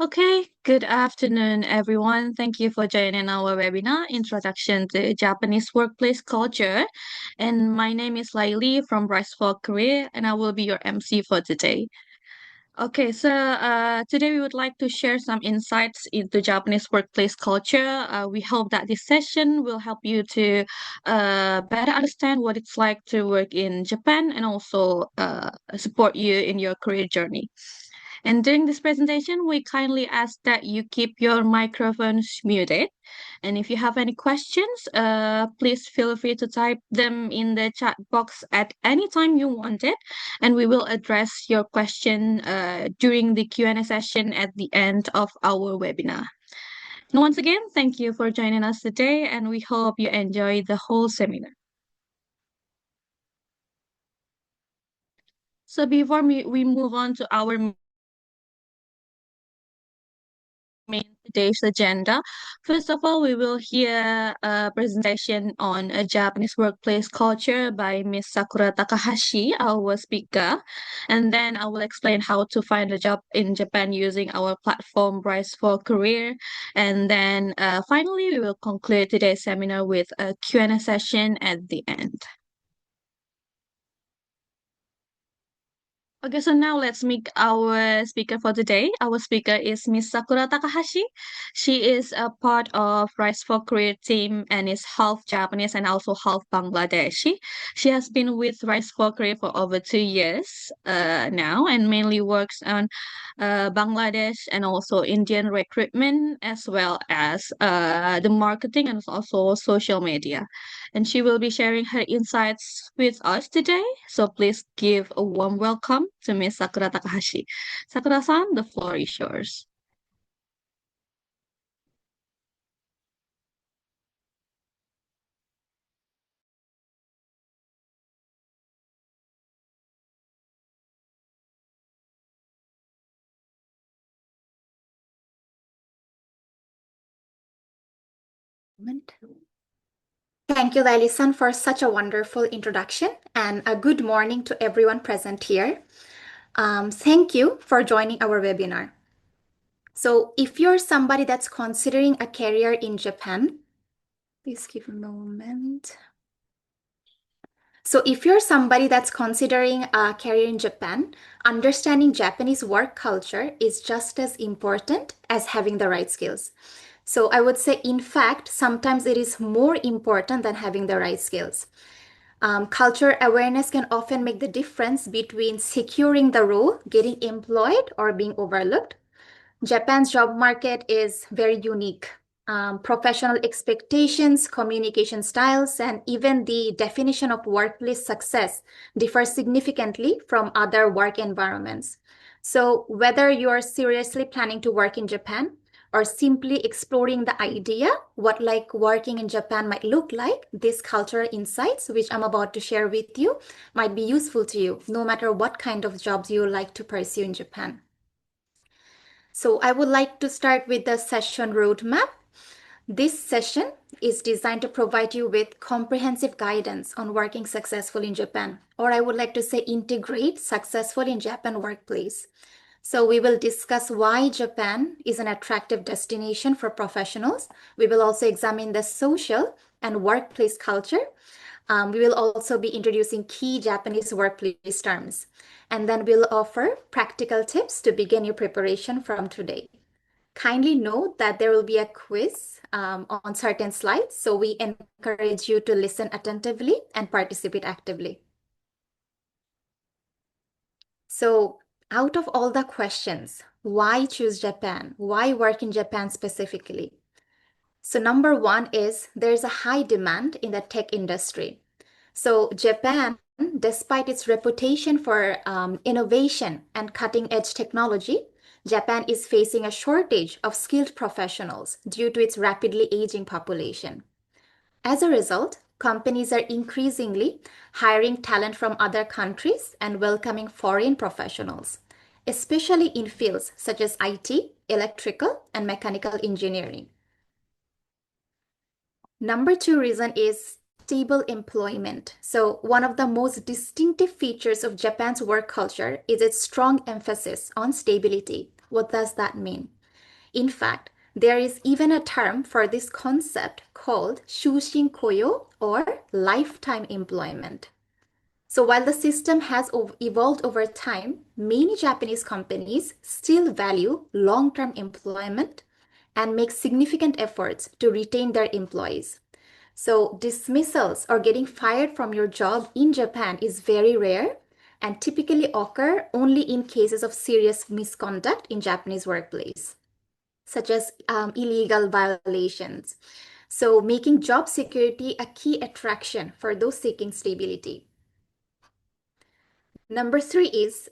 Okay, good afternoon, everyone. Thank you for joining our webinar, Introduction to Japanese Workplace Culture. And my name is Laili from Rise for Career, and I will be your MC for today. Okay, so today we would like to share some insights into Japanese workplace culture. We hope that this session will help you to better understand what it's like to work in Japan and also support you in your career journey. And during this presentation, we kindly ask that you keep your microphones muted. And if you have any questions, please feel free to type them in the chat box at any time you want it, and we will address your question during the Q&A session at the end of our webinar. And once again, thank you for joining us today, and we hope you enjoy the whole seminar. So before we move on to our main today's agenda. First of all, we will hear a presentation on a Japanese workplace culture by Miss Sakura Takahashi, our speaker. And then I will explain how to find a job in Japan using our platform Rise for Career. And then finally, we will conclude today's seminar with a Q&A session at the end. Okay, so now let's meet our speaker for today. Our speaker is Miss Sakura Takahashi. She is a part of Rise for Career team and is half Japanese and also half Bangladeshi. She has been with Rise for Career for over 2 years now and mainly works on Bangladesh and also Indian recruitment as well as the marketing and also social media. And she will be sharing her insights with us today. So please give a warm welcome to Miss Sakura Takahashi. Sakura-san, the floor is yours. Thank you, Laili-san, for such a wonderful introduction, and a good morning to everyone present here. Thank you for joining our webinar. So if you're somebody that's considering a career in Japan, please give a moment. So if you're somebody that's considering a career in Japan, understanding Japanese work culture is just as important as having the right skills. So I would say, in fact, sometimes it is more important than having the right skills. Culture awareness can often make the difference between securing the role, getting employed, or being overlooked. Japan's job market is very unique. Professional expectations, communication styles, and even the definition of workplace success differ significantly from other work environments. So whether you're seriously planning to work in Japan or simply exploring the idea what like working in Japan might look like, these cultural insights, which I'm about to share with you, might be useful to you, no matter what kind of jobs you like to pursue in Japan. So I would like to start with the session roadmap. This session is designed to provide you with comprehensive guidance on working successfully in Japan, or I would like to say integrate successful in Japan workplace. So we will discuss why Japan is an attractive destination for professionals. We will also examine the social and workplace culture. We will also be introducing key Japanese workplace terms. And then we'll offer practical tips to begin your preparation from today. Kindly note that there will be a quiz on certain slides, so we encourage you to listen attentively and participate actively. So out of all the questions, why choose Japan? Why work in Japan specifically? So number one is there's a high demand in the tech industry. So Japan, despite its reputation for innovation and cutting-edge technology, Japan is facing a shortage of skilled professionals due to its rapidly aging population. As a result, companies are increasingly hiring talent from other countries and welcoming foreign professionals, especially in fields such as IT, electrical, and mechanical engineering. Number two reason is stable employment. So one of the most distinctive features of Japan's work culture is its strong emphasis on stability. What does that mean? In fact, there is even a term for this concept called shushin koyo or lifetime employment. So while the system has evolved over time, many Japanese companies still value long-term employment and make significant efforts to retain their employees. So dismissals or getting fired from your job in Japan is very rare and typically occur only in cases of serious misconduct in Japanese workplace, such as illegal violations. So making job security a key attraction for those seeking stability. Number three is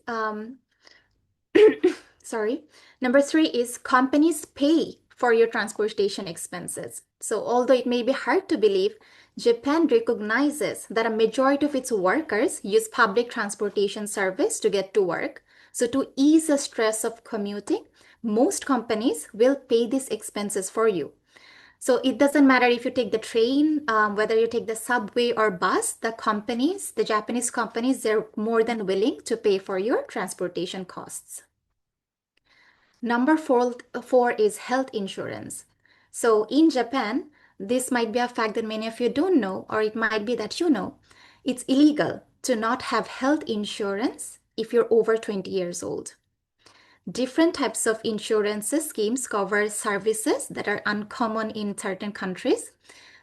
sorry. Number three is companies pay for your transportation expenses. So although it may be hard to believe, Japan recognizes that a majority of its workers use public transportation service to get to work. So to ease the stress of commuting, most companies will pay these expenses for you. So it doesn't matter if you take the train, whether you take the subway or bus, the Japanese companies, they're more than willing to pay for your transportation costs. Number four is health insurance. So in Japan, this might be a fact that many of you don't know, or it might be that you know. It's illegal to not have health insurance if you're over 20 years old. Different types of insurance schemes cover services that are uncommon in certain countries.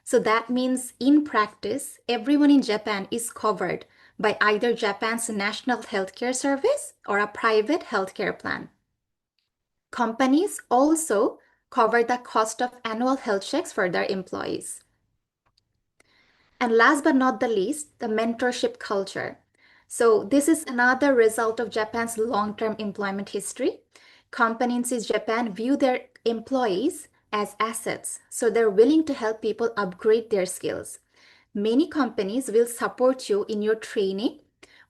So that means in practice, everyone in Japan is covered by either Japan's national healthcare service or a private healthcare plan. Companies also cover the cost of annual health checks for their employees. And last but not the least, the mentorship culture. So this is another result of Japan's long-term employment history. Companies in Japan view their employees as assets, so they're willing to help people upgrade their skills. Many companies will support you in your training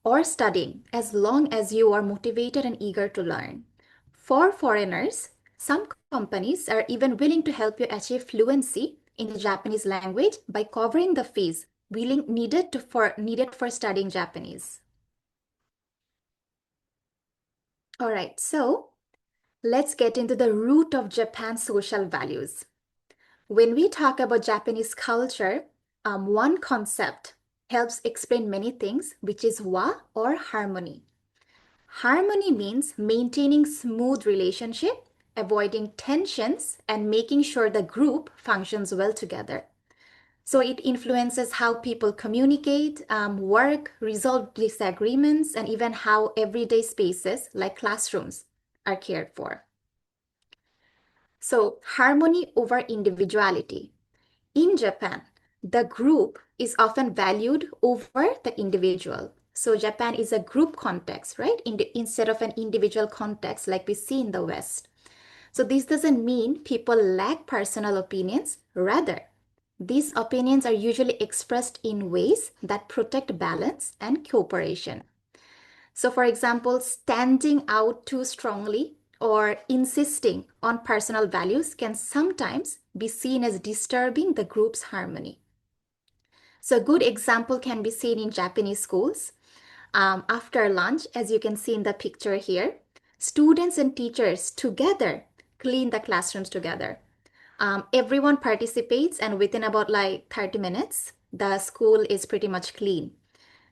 or studying as long as you are motivated and eager to learn. For foreigners, some companies are even willing to help you achieve fluency in the Japanese language by covering the fees needed for studying Japanese. All right, so let's get into the root of Japan's social values. When we talk about Japanese culture, one concept helps explain many things, which is wa or harmony. Harmony means maintaining smooth relationship, avoiding tensions, and making sure the group functions well together. So it influences how people communicate, work, resolve disagreements, and even how everyday spaces like classrooms are cared for. So harmony over individuality. In Japan, the group is often valued over the individual. So Japan is a group context, right? Instead of an individual context like we see in the West. So this doesn't mean people lack personal opinions. Rather, these opinions are usually expressed in ways that protect balance and cooperation. So for example, standing out too strongly or insisting on personal values can sometimes be seen as disturbing the group's harmony. So a good example can be seen in Japanese schools. After lunch, as you can see in the picture here, students and teachers together clean the classrooms together. Everyone participates, and within about like 30 minutes, the school is pretty much clean.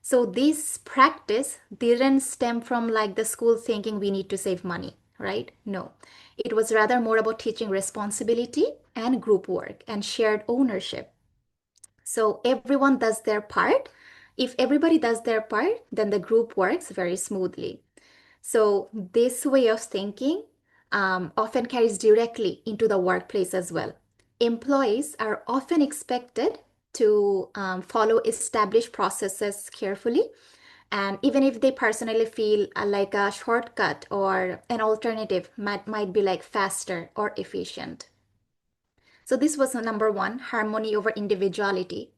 So this practice didn't stem from like the school thinking we need to save money, right? No, it was rather more about teaching responsibility and group work and shared ownership. So everyone does their part. If everybody does their part, then the group works very smoothly. So this way of thinking often carries directly into the workplace as well. Employees are often expected to follow established processes carefully. And even if they personally feel like a shortcut or an alternative might be like faster or efficient. So this was number one, harmony over individuality.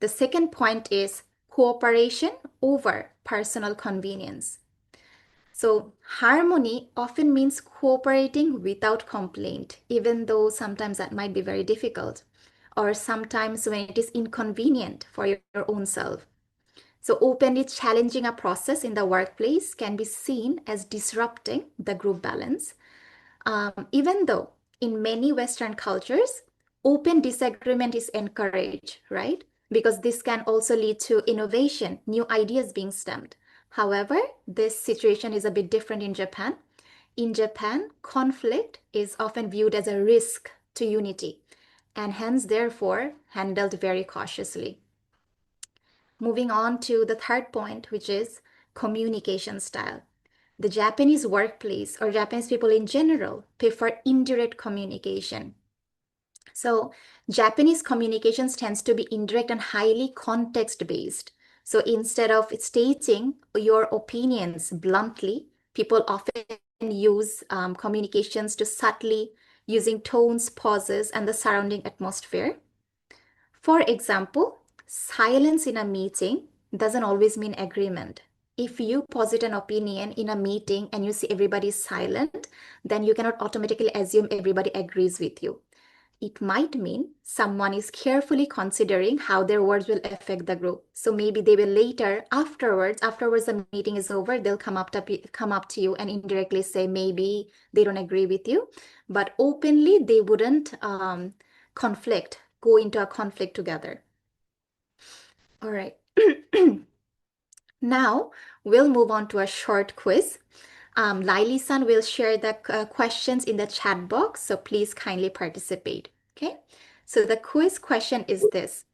The second point is cooperation over personal convenience. So harmony often means cooperating without complaint, even though sometimes that might be very difficult, or sometimes when it is inconvenient for your own self. So openly challenging a process in the workplace can be seen as disrupting the group balance, even though in many Western cultures, open disagreement is encouraged, right? Because this can also lead to innovation, new ideas being stemmed. However, this situation is a bit different in Japan. In Japan, conflict is often viewed as a risk to unity and hence, therefore, handled very cautiously. Moving on to the third point, which is communication style. The Japanese workplace or Japanese people in general prefer indirect communication. So Japanese communications tends to be indirect and highly context based. So instead of stating your opinions bluntly, people often use communications to subtly using tones, pauses, and the surrounding atmosphere. For example, silence in a meeting doesn't always mean agreement. If you posit an opinion in a meeting and you see everybody silent, then you cannot automatically assume everybody agrees with you. It might mean someone is carefully considering how their words will affect the group. So maybe they will later, afterwards the meeting is over, they'll come up to you and indirectly say maybe they don't agree with you, but openly they wouldn't go into a conflict together. All right. Now we'll move on to a short quiz. Laili-san will share the questions in the chat box, so please kindly participate. Okay. So the quiz question is this.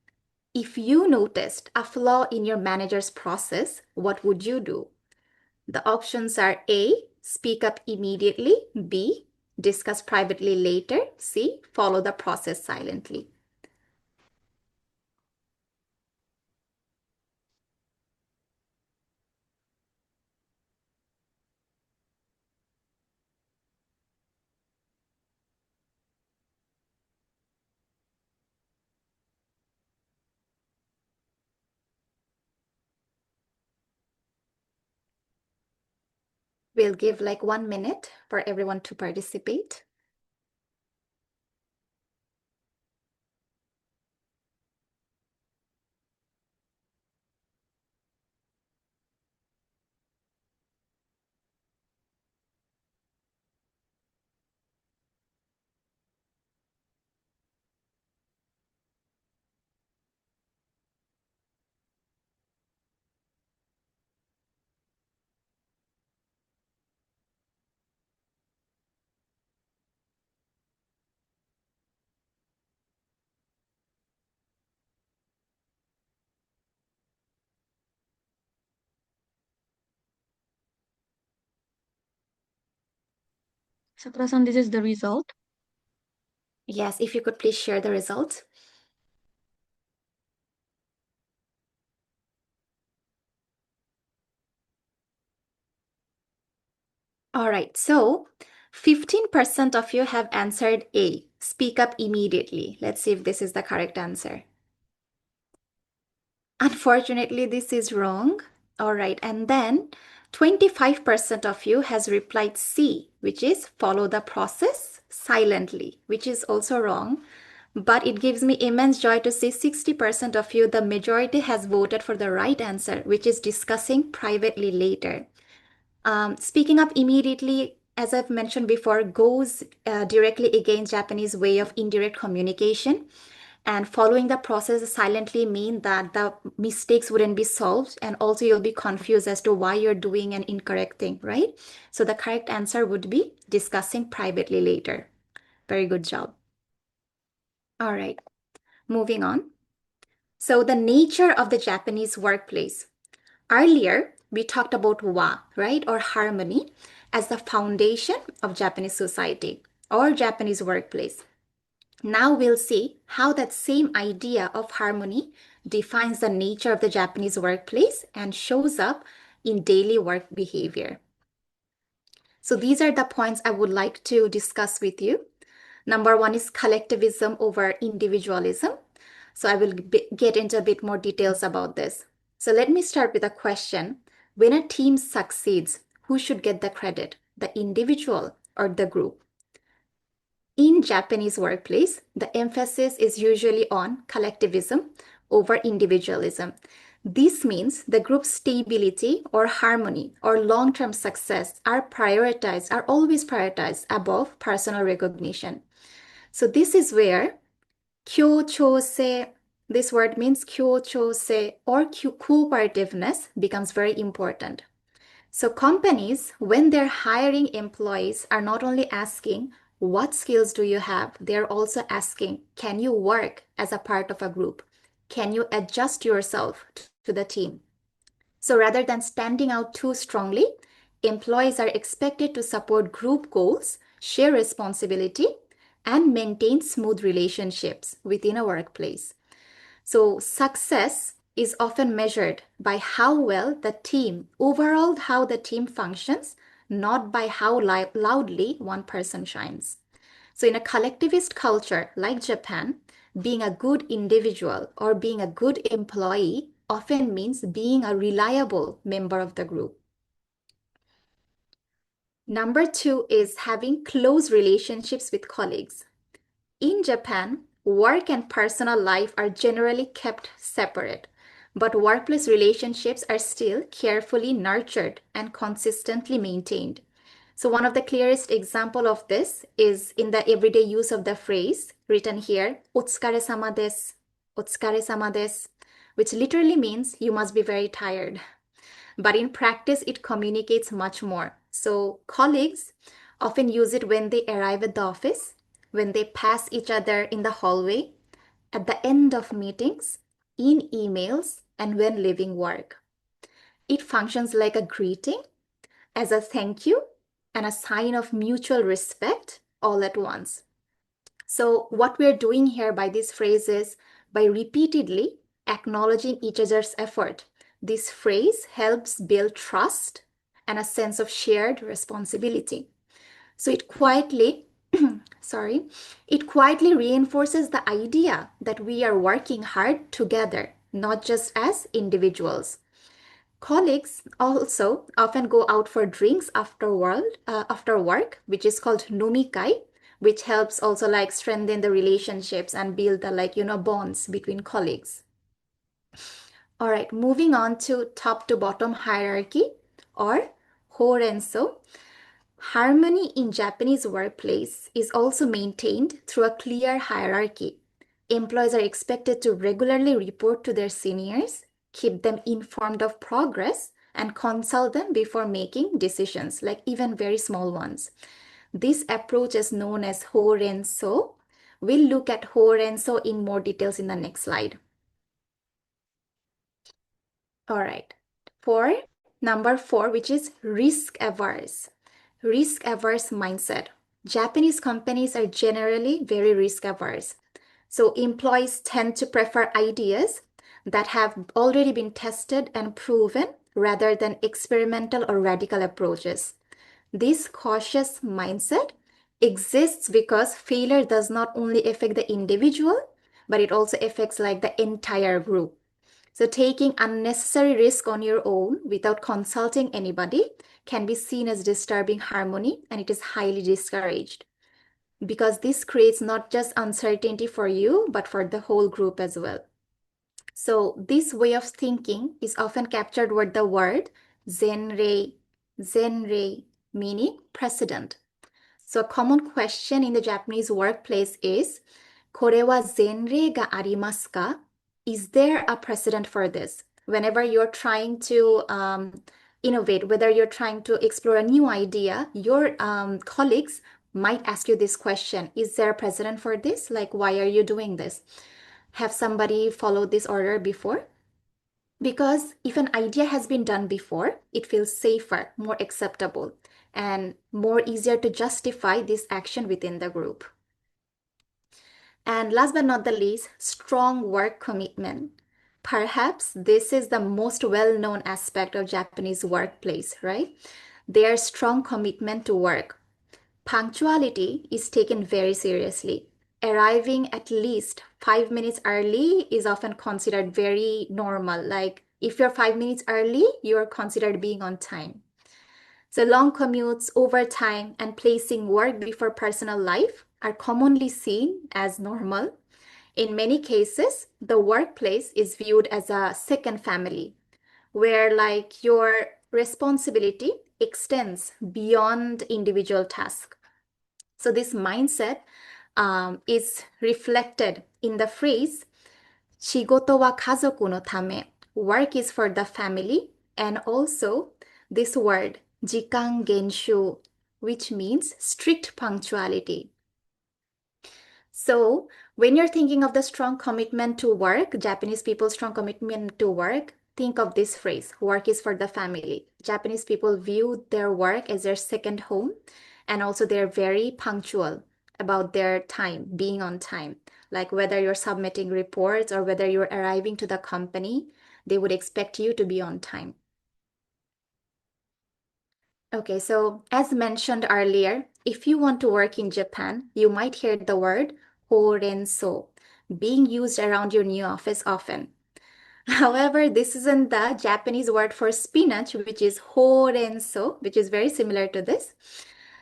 If you noticed a flaw in your manager's process, what would you do? The options are A, speak up immediately, B, discuss privately later, C, follow the process silently. We'll give like 1 minute for everyone to participate. Sakura-san, this is the result. Yes, if you could please share the results. All right, so 15% of you have answered A, speak up immediately. Let's see if this is the correct answer. Unfortunately, this is wrong. All right, and then 25% of you has replied C, which is follow the process silently, which is also wrong. But it gives me immense joy to see 60% of you, the majority has voted for the right answer, which is discussing privately later. Speaking up immediately, as I've mentioned before, goes directly against Japanese way of indirect communication. And following the process silently mean that the mistakes wouldn't be solved, and also you'll be confused as to why you're doing an incorrect thing, right? So the correct answer would be discussing privately later. Very good job. All right, moving on. So the nature of the Japanese workplace. Earlier, we talked about wa, right, or harmony as the foundation of Japanese society or Japanese workplace. Now we'll see how that same idea of harmony defines the nature of the Japanese workplace and shows up in daily work behavior. So these are the points I would like to discuss with you. Number one is collectivism over individualism. So I will get into a bit more details about this. So let me start with a question. When a team succeeds, who should get the credit, the individual or the group? In Japanese workplace, the emphasis is usually on collectivism over individualism. This means the group's stability or harmony or long-term success are always prioritized above personal recognition. So this is where kyochose, this word means kyochose or cooperativeness becomes very important. So companies, when they're hiring employees, are not only asking, what skills do you have? They're also asking, can you work as a part of a group? Can you adjust yourself to the team? So rather than standing out too strongly, employees are expected to support group goals, share responsibility, and maintain smooth relationships within a workplace. So success is often measured by how well the team, overall how the team functions, not by how loudly one person shines. So in a collectivist culture like Japan, being a good individual or being a good employee often means being a reliable member of the group. Number 2 is having close relationships with colleagues. In Japan, work and personal life are generally kept separate, but workplace relationships are still carefully nurtured and consistently maintained. So one of the clearest example of this is in the everyday use of the phrase written here, "Otsukare-sama desu," "Otsukare-sama desu," which literally means you must be very tired. But in practice, it communicates much more. So colleagues often use it when they arrive at the office, when they pass each other in the hallway, at the end of meetings, in emails, and when leaving work. It functions like a greeting, as a thank you, and a sign of mutual respect all at once. So what we're doing here by this phrase is by repeatedly acknowledging each other's effort. This phrase helps build trust and a sense of shared responsibility. So it quietly, it quietly reinforces the idea that we are working hard together, not just as individuals. Colleagues also often go out for drinks after work, which is called nomikai, which helps also like strengthen the relationships and build the bonds between colleagues. All right, moving on to top to bottom hierarchy or horenso. Harmony in Japanese workplace is also maintained through a clear hierarchy. Employees are expected to regularly report to their seniors, keep them informed of progress, and consult them before making decisions, like even very small ones. This approach is known as Horenso. We'll look at Horenso in more details in the next slide. All right. For number 4, which is risk averse. Risk averse mindset. Japanese companies are generally very risk averse. So employees tend to prefer ideas that have already been tested and proven rather than experimental or radical approaches. This cautious mindset exists because failure does not only affect the individual, but it also affects like the entire group. So taking unnecessary risk on your own without consulting anybody can be seen as disturbing harmony, and it is highly discouraged because this creates not just uncertainty for you, but for the whole group as well. So this way of thinking is often captured with the word zenrei, meaning precedent. So a common question in the Japanese workplace is, これは前例がありますか? Is there a precedent for this? Whenever you're trying to innovate, whether you're trying to explore a new idea, your colleagues might ask you this question. Is there a precedent for this? Like, why are you doing this? Have somebody followed this order before? Because if an idea has been done before, it feels safer, more acceptable, and more easier to justify this action within the group. And last but not the least, strong work commitment. Perhaps this is the most well-known aspect of Japanese workplace, right? Their strong commitment to work. Punctuality is taken very seriously. Arriving at least 5 minutes early is often considered very normal. Like if you're 5 minutes early, you're considered being on time. So long commutes, overtime, and placing work before personal life are commonly seen as normal. In many cases, the workplace is viewed as a second family, where like your responsibility extends beyond individual tasks. So this mindset is reflected in the phrase "shigoto wa kazoku no tame." Work is for the family, and also this word "jikan genshu," which means strict punctuality. So when you're thinking of the strong commitment to work, Japanese people's strong commitment to work, think of this phrase, work is for the family. Japanese people view their work as their second home, and also they're very punctual about their time, being on time. Like whether you're submitting reports or whether you're arriving to the company, they would expect you to be on time. Okay, so as mentioned earlier, if you want to work in Japan, you might hear the word horenso being used around your new office often. However, this isn't the Japanese word for spinach, which is horenso, which is very similar to this.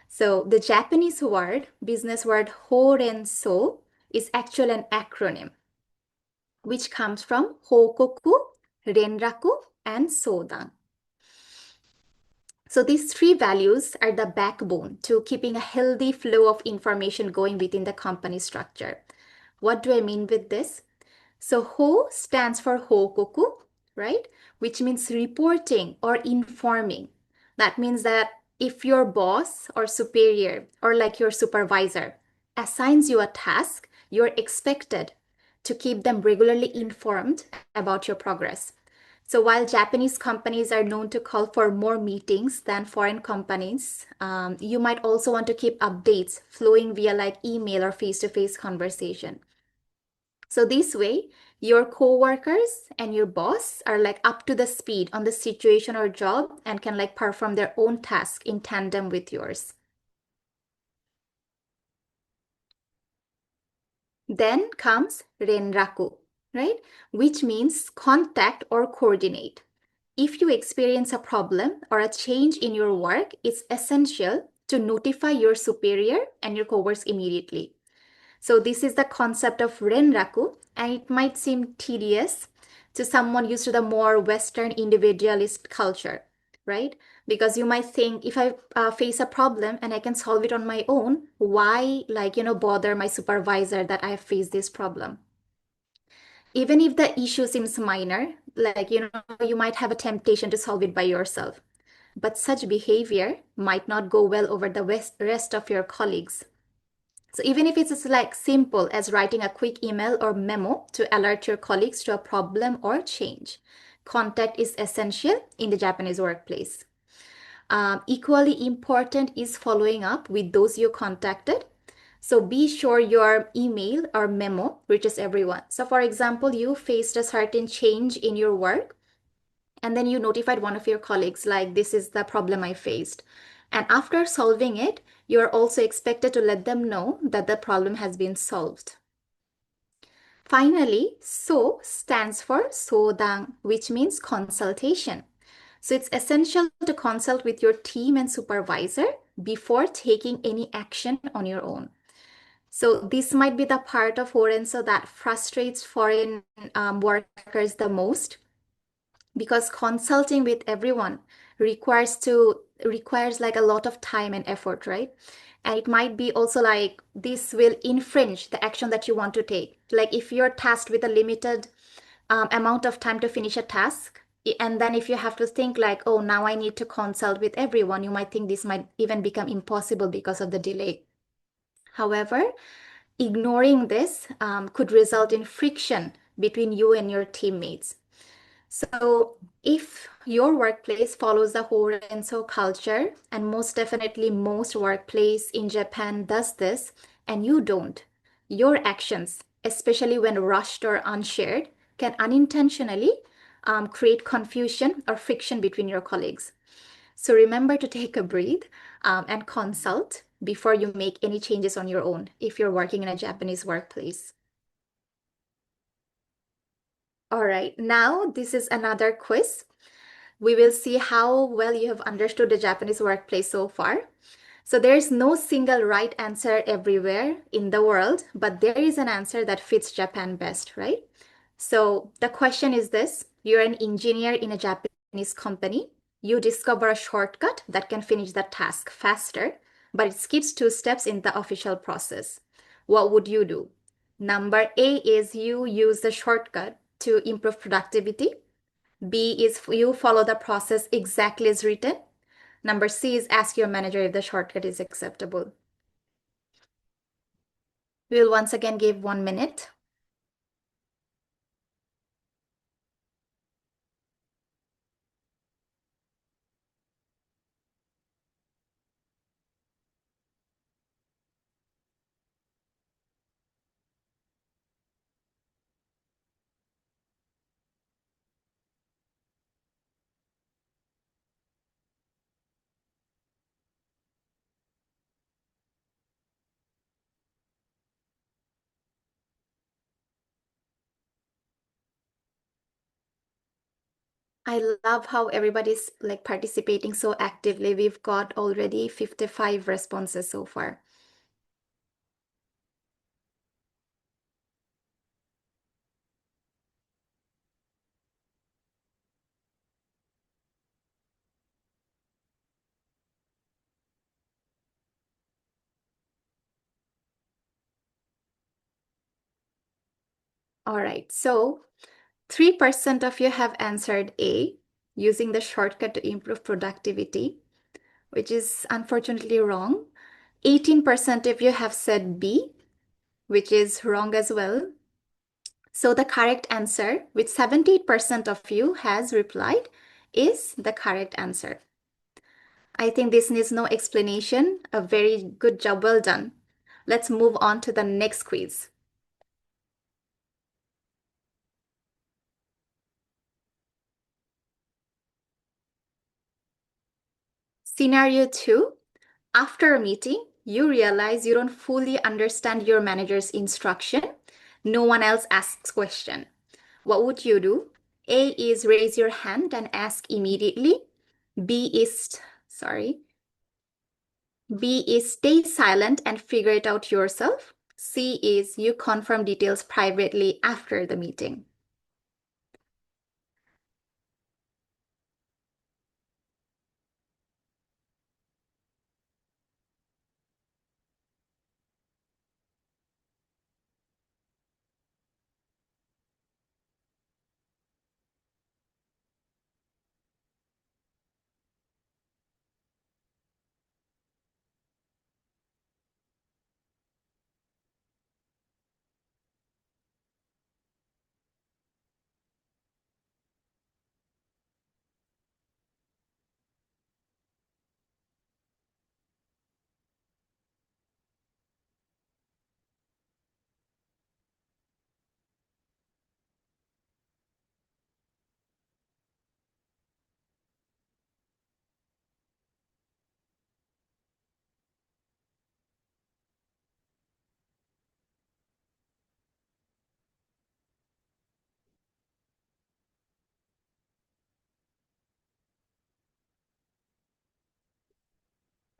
So the Japanese word, business word horenso, is actually an acronym, which comes from hokoku, renraku, and sodan. So these three values are the backbone to keeping a healthy flow of information going within the company structure. What do I mean with this? So Ho stands for Hokoku, right? Which means reporting or informing. That means that if your boss or superior or like your supervisor assigns you a task, you're expected to keep them regularly informed about your progress. So while Japanese companies are known to call for more meetings than foreign companies, you might also want to keep updates flowing via like email or face-to-face conversation. So this way, your coworkers and your boss are like up to the speed on the situation or job and can like perform their own task in tandem with yours. Then comes renraku, right? Which means contact or coordinate. If you experience a problem or a change in your work, it's essential to notify your superior and your coworkers immediately. So this is the concept of renraku, and it might seem tedious to someone used to the more Western individualist culture, right? Because you might think if I face a problem and I can solve it on my own, why bother my supervisor that I have faced this problem? Even if the issue seems minor, you might have a temptation to solve it by yourself. But such behavior might not go well over the rest of your colleagues. So even if it's as like simple as writing a quick email or memo to alert your colleagues to a problem or change, contact is essential in the Japanese workplace. Equally important is following up with those you contacted. So be sure your email or memo reaches everyone. So for example, you faced a certain change in your work and then you notified one of your colleagues like this is the problem I faced. And after solving it, you're also expected to let them know that the problem has been solved. Finally, so stands for sodan, which means consultation. So it's essential to consult with your team and supervisor before taking any action on your own. So this might be the part of Horenso that frustrates foreign workers the most, because consulting with everyone requires like a lot of time and effort, right? And it might be also like this will infringe the action that you want to take. Like if you're tasked with a limited amount of time to finish a task, and then if you have to think like, oh, now I need to consult with everyone, you might think this might even become impossible because of the delay. However, ignoring this could result in friction between you and your teammates. So if your workplace follows the Horenso culture, and most definitely most workplace in Japan does this, and you don't, your actions, especially when rushed or unshared, can unintentionally create confusion or friction between your colleagues. So remember to take a breath and consult before you make any changes on your own if you're working in a Japanese workplace. All right, now this is another quiz. We will see how well you have understood the Japanese workplace so far. So there is no single right answer everywhere in the world, but there is an answer that fits Japan best, right? So the question is this: you're an engineer in a Japanese company. You discover a shortcut that can finish the task faster, but it skips 2 steps in the official process. what would you do? Number A is you use the shortcut to improve productivity. B is you follow the process exactly as written. Number C is ask your manager if the shortcut is acceptable. We'll once again give 1 minute. I love how everybody's like participating so actively. We've got already 55 responses so far. All right, so 3% of you have answered A, using the shortcut to improve productivity, which is unfortunately wrong. 18% of you have said B, which is wrong as well. So the correct answer, which 78% of you has replied, is the correct answer. I think this needs no explanation. A very good job, well done. Let's move on to the next quiz. Scenario 2, after a meeting, you realize you don't fully understand your manager's instruction. No one else asks question. What would you do? A is raise your hand and ask immediately. B is, sorry. B is stay silent and figure it out yourself. C is you confirm details privately after the meeting.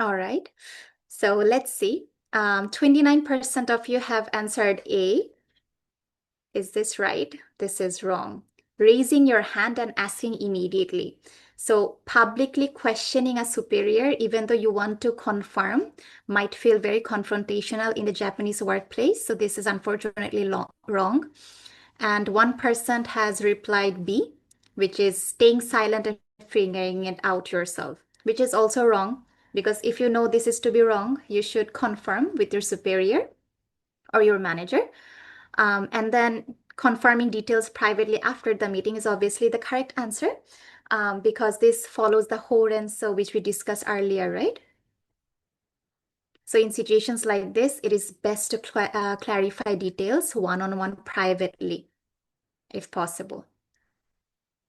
All right. So let's see. 29% of you have answered A. Is this right? This is wrong. Raising your hand and asking immediately. So publicly questioning a superior, even though you want to confirm, might feel very confrontational in the Japanese workplace. So this is unfortunately wrong. And 1% has replied B, which is staying silent and figuring it out yourself, which is also wrong, because if you know this is to be wrong, you should confirm with your superior or your manager. And then confirming details privately after the meeting is obviously the correct answer, because this follows the Horenso, which we discussed earlier, right? So in situations like this, it is best to clarify details one-on-one privately, if possible.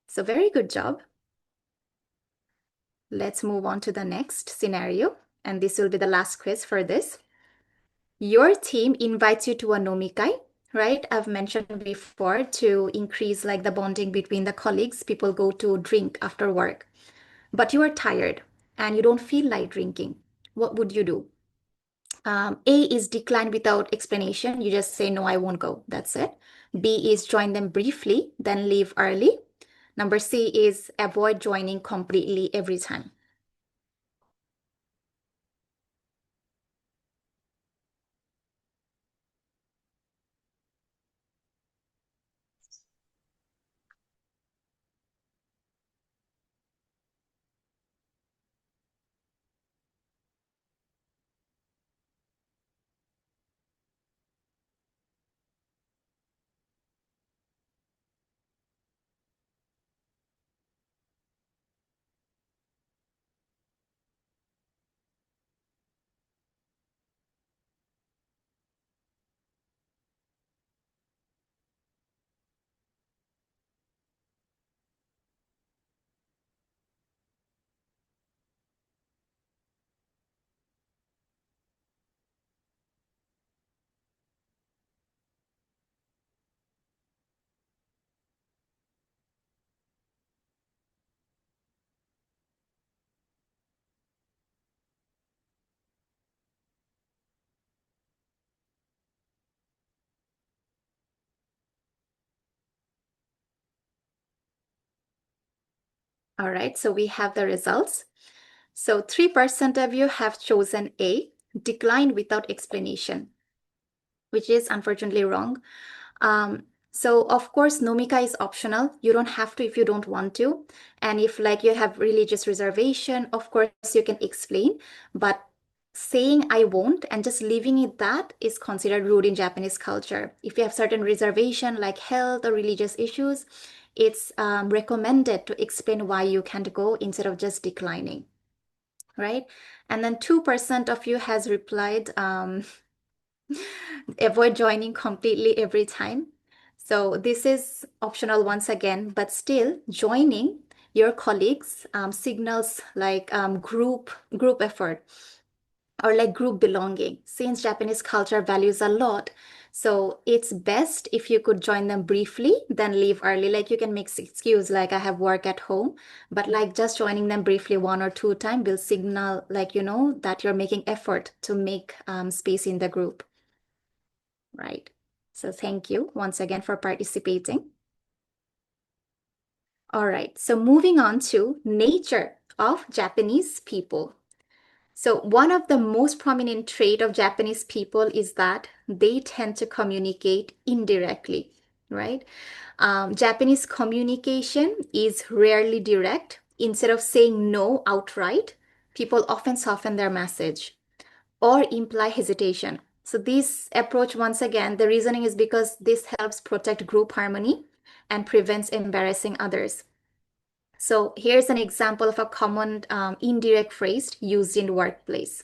So very good job. Let's move on to the next scenario, and this will be the last quiz for this. Your team invites you to a nomikai, right? I've mentioned before, to increase like the bonding between the colleagues. People go to drink after work, but you are tired and you don't feel like drinking. What would you do? A is decline without explanation. You just say, no, I won't go. That's it. B is join them briefly, then leave early. Number C is avoid joining completely every time. All right, so we have the results. So 3% of you have chosen A, declined without explanation, which is unfortunately wrong. So of course, Nomika is optional. You don't have to if you don't want to. And if like you have religious reservation, of course you can explain. But saying I won't and just leaving it that is considered rude in Japanese culture. If you have certain reservation like health or religious issues, it's recommended to explain why you can't go instead of just declining, right? And then 2% of you has replied, avoid joining completely every time. So this is optional once again, but still joining your colleagues signals like group effort or like group belonging. Since Japanese culture values a lot, so it's best if you could join them briefly, then leave early. Like you can make excuse like I have work at home, but like just joining them briefly 1 or 2 times will signal like that you're making effort to make space in the group. Right. So thank you once again for participating. All right. So moving on to nature of Japanese people. So one of the most prominent trait of Japanese people is that they tend to communicate indirectly, right? Japanese communication is rarely direct. Instead of saying no outright, people often soften their message or imply hesitation. So this approach, once again, the reasoning is because this helps protect group harmony and prevents embarrassing others. So here's an example of a common indirect phrase used in workplace.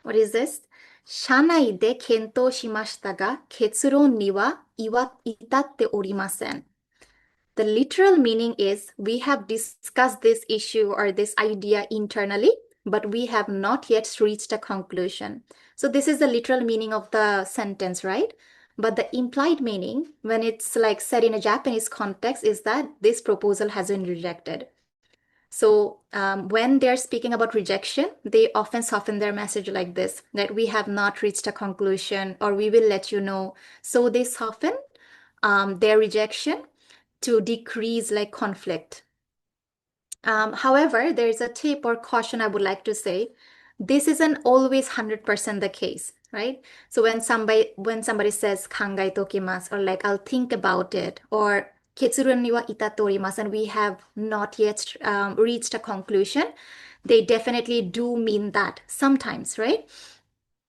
What is this? 社内で検討しましたが、結論には至っておりません。The literal meaning is we have discussed this issue or this idea internally, but we have not yet reached a conclusion. So this is the literal meaning of the sentence, right? But the implied meaning, when it's like said in a Japanese context, is that this proposal has been rejected. So when they're speaking about rejection, they often soften their message like this, that we have not reached a conclusion or we will let you know. So they soften their rejection to decrease like conflict. However, there's a tip or caution I would like to say. This isn't always 100% the case, right? So when somebody says kangai tokimasu or like I'll think about it or ketsurun ni wa itatte orimasu and we have not yet reached a conclusion, they definitely do mean that sometimes, right?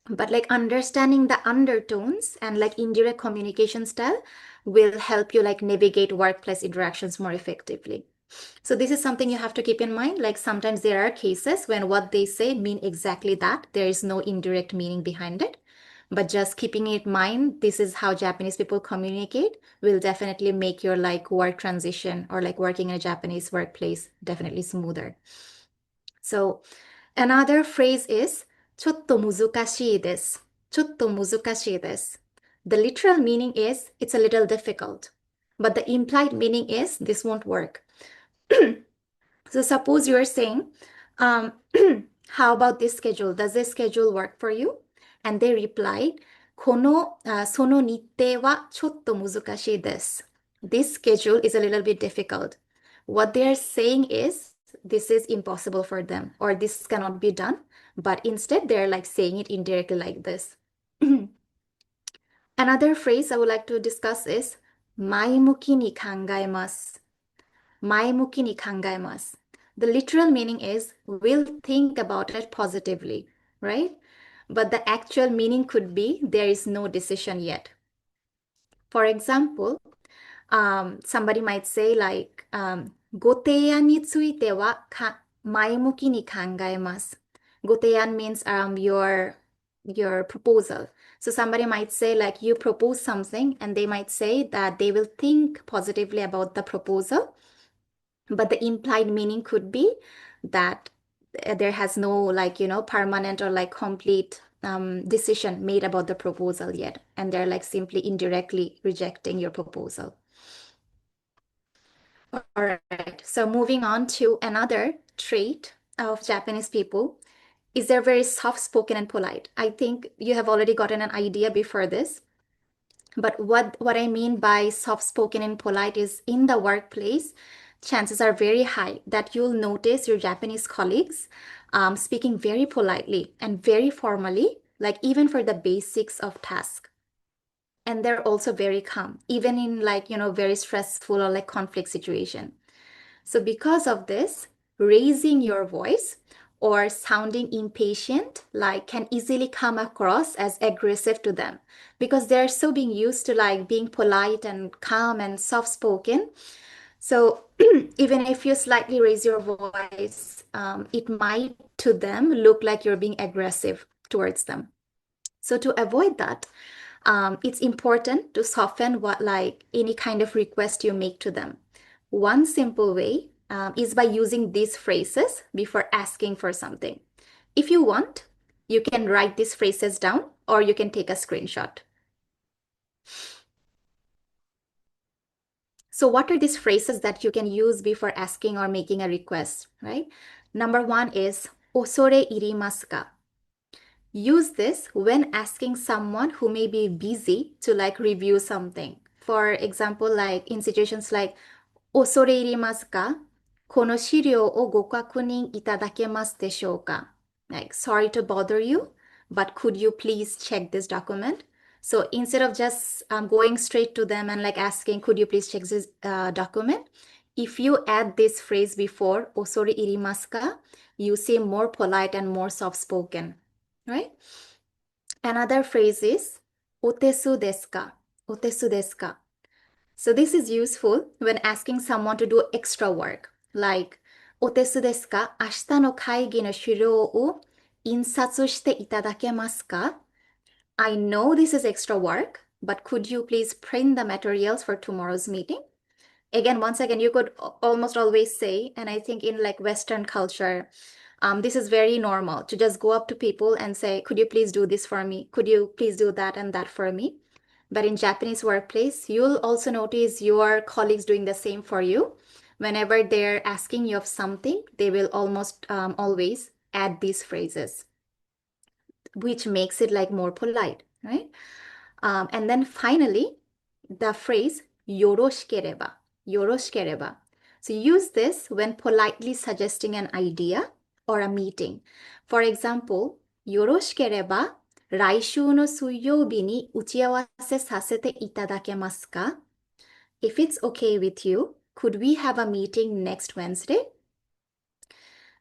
But like understanding the undertones and like indirect communication style will help you like navigate workplace interactions more effectively. So this is something you have to keep in mind. Like sometimes there are cases when what they say mean exactly that. There is no indirect meaning behind it. But just keeping in mind, this is how Japanese people communicate will definitely make your like work transition or like working in a Japanese workplace definitely smoother. So another phrase is ちょっと難しいです。ちょっと難しいです。The literal meaning is it's a little difficult. But the implied meaning is this won't work. So suppose you're saying, how about this schedule? Does this schedule work for you? And they reply, その日程はちょっと難しいです。This schedule is a little bit difficult. What they are saying is, this is impossible for them, or this cannot be done. But instead, they're like saying it indirectly like this. Another phrase I would like to discuss is, 前向きに考えます。前向きに考えます。The literal meaning is we'll think about it positively, right? But the actual meaning could be there is no decision yet. For example, somebody might say like, ご提案については前向きに考えます。ご提案 means your proposal. So somebody might say like you propose something and they might say that they will think positively about the proposal. But the implied meaning could be that there has no like, permanent or like complete decision made about the proposal yet. And they're like simply indirectly rejecting your proposal. All right. So moving on to another trait of Japanese people is they're very soft-spoken and polite. I think you have already gotten an idea before this. But what I mean by soft-spoken and polite is in the workplace, chances are very high that you'll notice your Japanese colleagues speaking very politely and very formally, like even for the basics of task. And they're also very calm, even in like, very stressful or like conflict situation. So because of this, raising your voice or sounding impatient like can easily come across as aggressive to them because they're so being used to like being polite and calm and soft spoken. So even if you slightly raise your voice, it might to them look like you're being aggressive towards them. So to avoid that, it's important to soften what like any kind of request you make to them. One simple way is by using these phrases before asking for something. If you want, you can write these phrases down or you can take a screenshot. So what are these phrases that you can use before asking or making a request, right? Number one is osore irimasu ka? Use this when asking someone who may be busy to like review something. For example, like in situations like 恐れ入りますかこの資料をご確認いただけますでしょうか Like, sorry to bother you, but could you please check this document? So instead of just going straight to them and like asking, could you please check this document? If you add this phrase before, 恐れ入りますか you say more polite and more soft spoken, right? Another phrase is, お手数ですかお手数ですか So this is useful when asking someone to do extra work, like お手数ですか明日の会議の資料を印刷していただけますか I know this is extra work, but could you please print the materials for tomorrow's meeting? Again, once again, you could almost always say, and I think in like Western culture, this is very normal to just go up to people and say, could you please do this for me? Could you please do that and that for me? But in Japanese workplace, you'll also notice your colleagues doing the same for you. Whenever they're asking you of something, they will almost always add these phrases, which makes it like more polite, right? And then finally, the phrase よろしければ, よろしければ. So use this when politely suggesting an idea or a meeting. For example, よろしければ来週の水曜日に打ち合わせさせていただけますか If it's okay with you, could we have a meeting next Wednesday?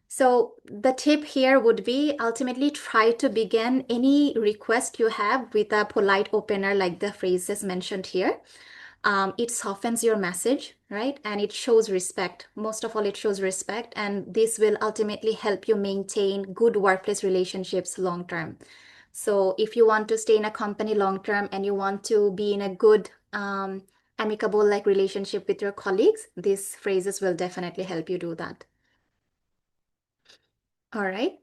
So the tip here would be ultimately try to begin any request you have with a polite opener like the phrases mentioned here. It softens your message, right? And it shows respect. Most of all, it shows respect. And this will ultimately help you maintain good workplace relationships long term. So if you want to stay in a company long term and you want to be in a good, amicable like relationship with your colleagues, these phrases will definitely help you do that. All right.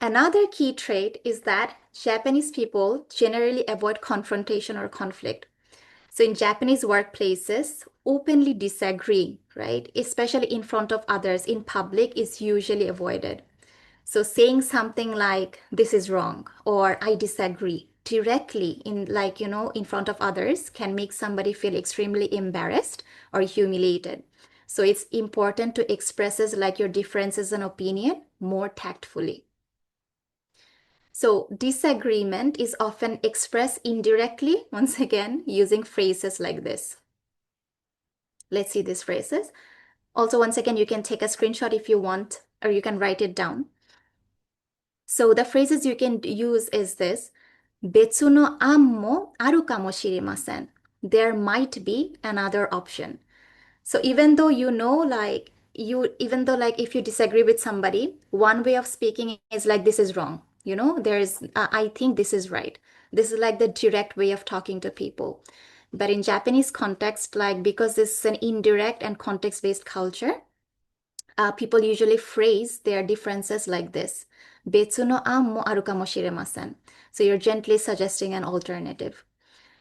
Another key trait is that Japanese people generally avoid confrontation or conflict. So in Japanese workplaces, openly disagree, right, especially in front of others in public, is usually avoided. So saying something like, this is wrong, or I disagree directly in like, in front of others can make somebody feel extremely embarrassed or humiliated. So it's important to express like your differences in opinion more tactfully. So disagreement is often expressed indirectly, once again, using phrases like this. Let's see these phrases. Also, once again, you can take a screenshot if you want, or you can write it down. So the phrases you can use is this. 別の案もあるかもしれません. There might be another option. So even though even though like if you disagree with somebody, one way of speaking is like this is wrong. I think this is right. This is like the direct way of talking to people. But in Japanese context, like because this is an indirect and context-based culture, people usually phrase their differences like this. 別の案もあるかもしれません. So you're gently suggesting an alternative.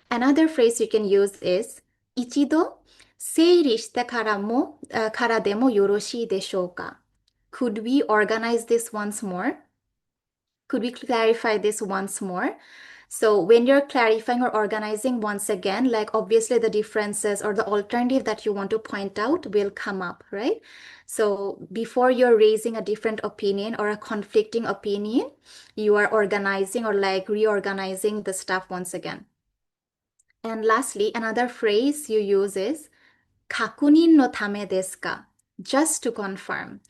Another phrase you can use is 一度整理してからでもよろしいでしょうか Could we organize this once more? Could we clarify this once more? So when you're clarifying or organizing, once again, like obviously the differences or the alternative that you want to point out will come up, right? So before you're raising a different opinion or a conflicting opinion, you are organizing or like reorganizing the stuff once again. And lastly, another phrase you use is kakunin no tame desu ka? Just to confirm.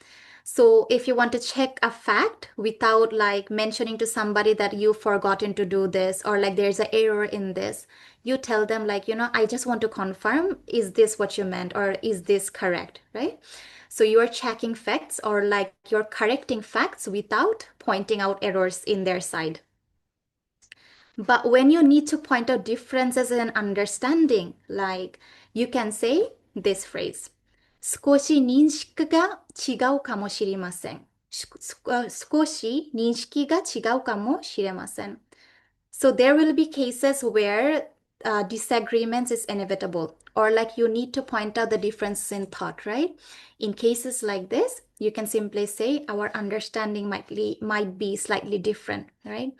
So if you want to check a fact without like mentioning to somebody that you've forgotten to do this or like there's an error in this, you tell them like, I just want to confirm, is this what you meant or is this correct, right? So you are checking facts or like you're correcting facts without pointing out errors in their side. But when you need to point out differences in understanding, like you can say this phrase, 少し認識が違うかもしれません。少し認識が違うかもしれません。So there will be cases where disagreements is inevitable, or like you need to point out the differences in thought, right? In cases like this, you can simply say our understanding might be slightly different, right?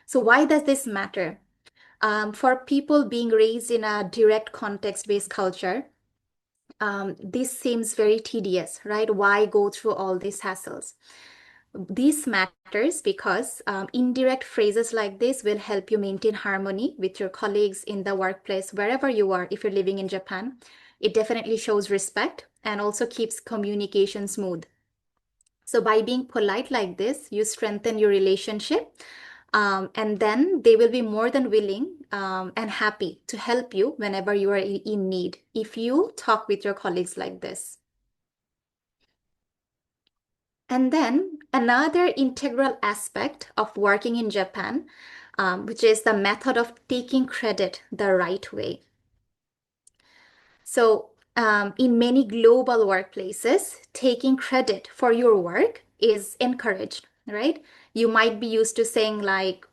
So why does this matter? For people being raised in a direct context-based culture, this seems very tedious, right? Why go through all these hassles? This matters because indirect phrases like this will help you maintain harmony with your colleagues in the workplace, wherever you are, if you're living in Japan. It definitely shows respect and also keeps communication smooth. So by being polite like this, you strengthen your relationship. And then they will be more than willing and happy to help you whenever you are in need if you talk with your colleagues like this. And then another integral aspect of working in Japan, which is the method of taking credit the right way. So in many global workplaces, taking credit for your work is encouraged, right? You might be used to saying like,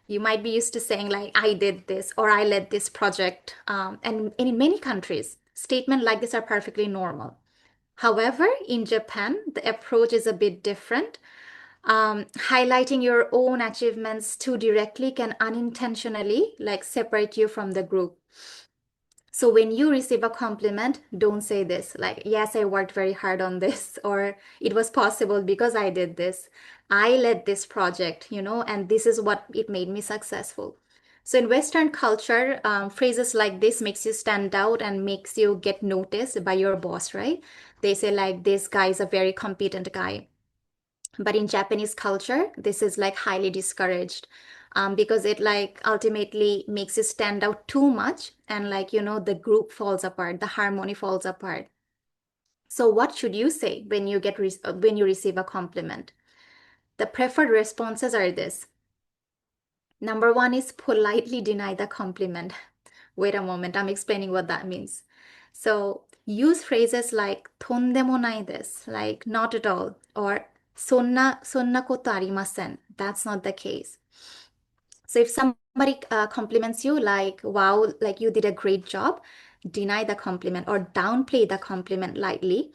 I did this or I led this project. And in many countries, statements like this are perfectly normal. However, in Japan, the approach is a bit different. Highlighting your own achievements too directly can unintentionally like separate you from the group. So when you receive a compliment, don't say this like, yes, I worked very hard on this, or it was possible because I did this. I led this project, and this is what it made me successful. So in Western culture, phrases like this makes you stand out and makes you get noticed by your boss, right? They say like, this guy is a very competent guy. But in Japanese culture, this is like highly discouraged because it like ultimately makes you stand out too much and like, the group falls apart, the harmony falls apart. So what should you say when you when you receive a compliment? The preferred responses are this. Number one is politely deny the compliment. Wait a moment, I'm explaining what that means. So use phrases like とんでもないです, like not at all, or そんなことありません. That's not the case. So if somebody compliments you like, wow, like you did a great job, deny the compliment or downplay the compliment lightly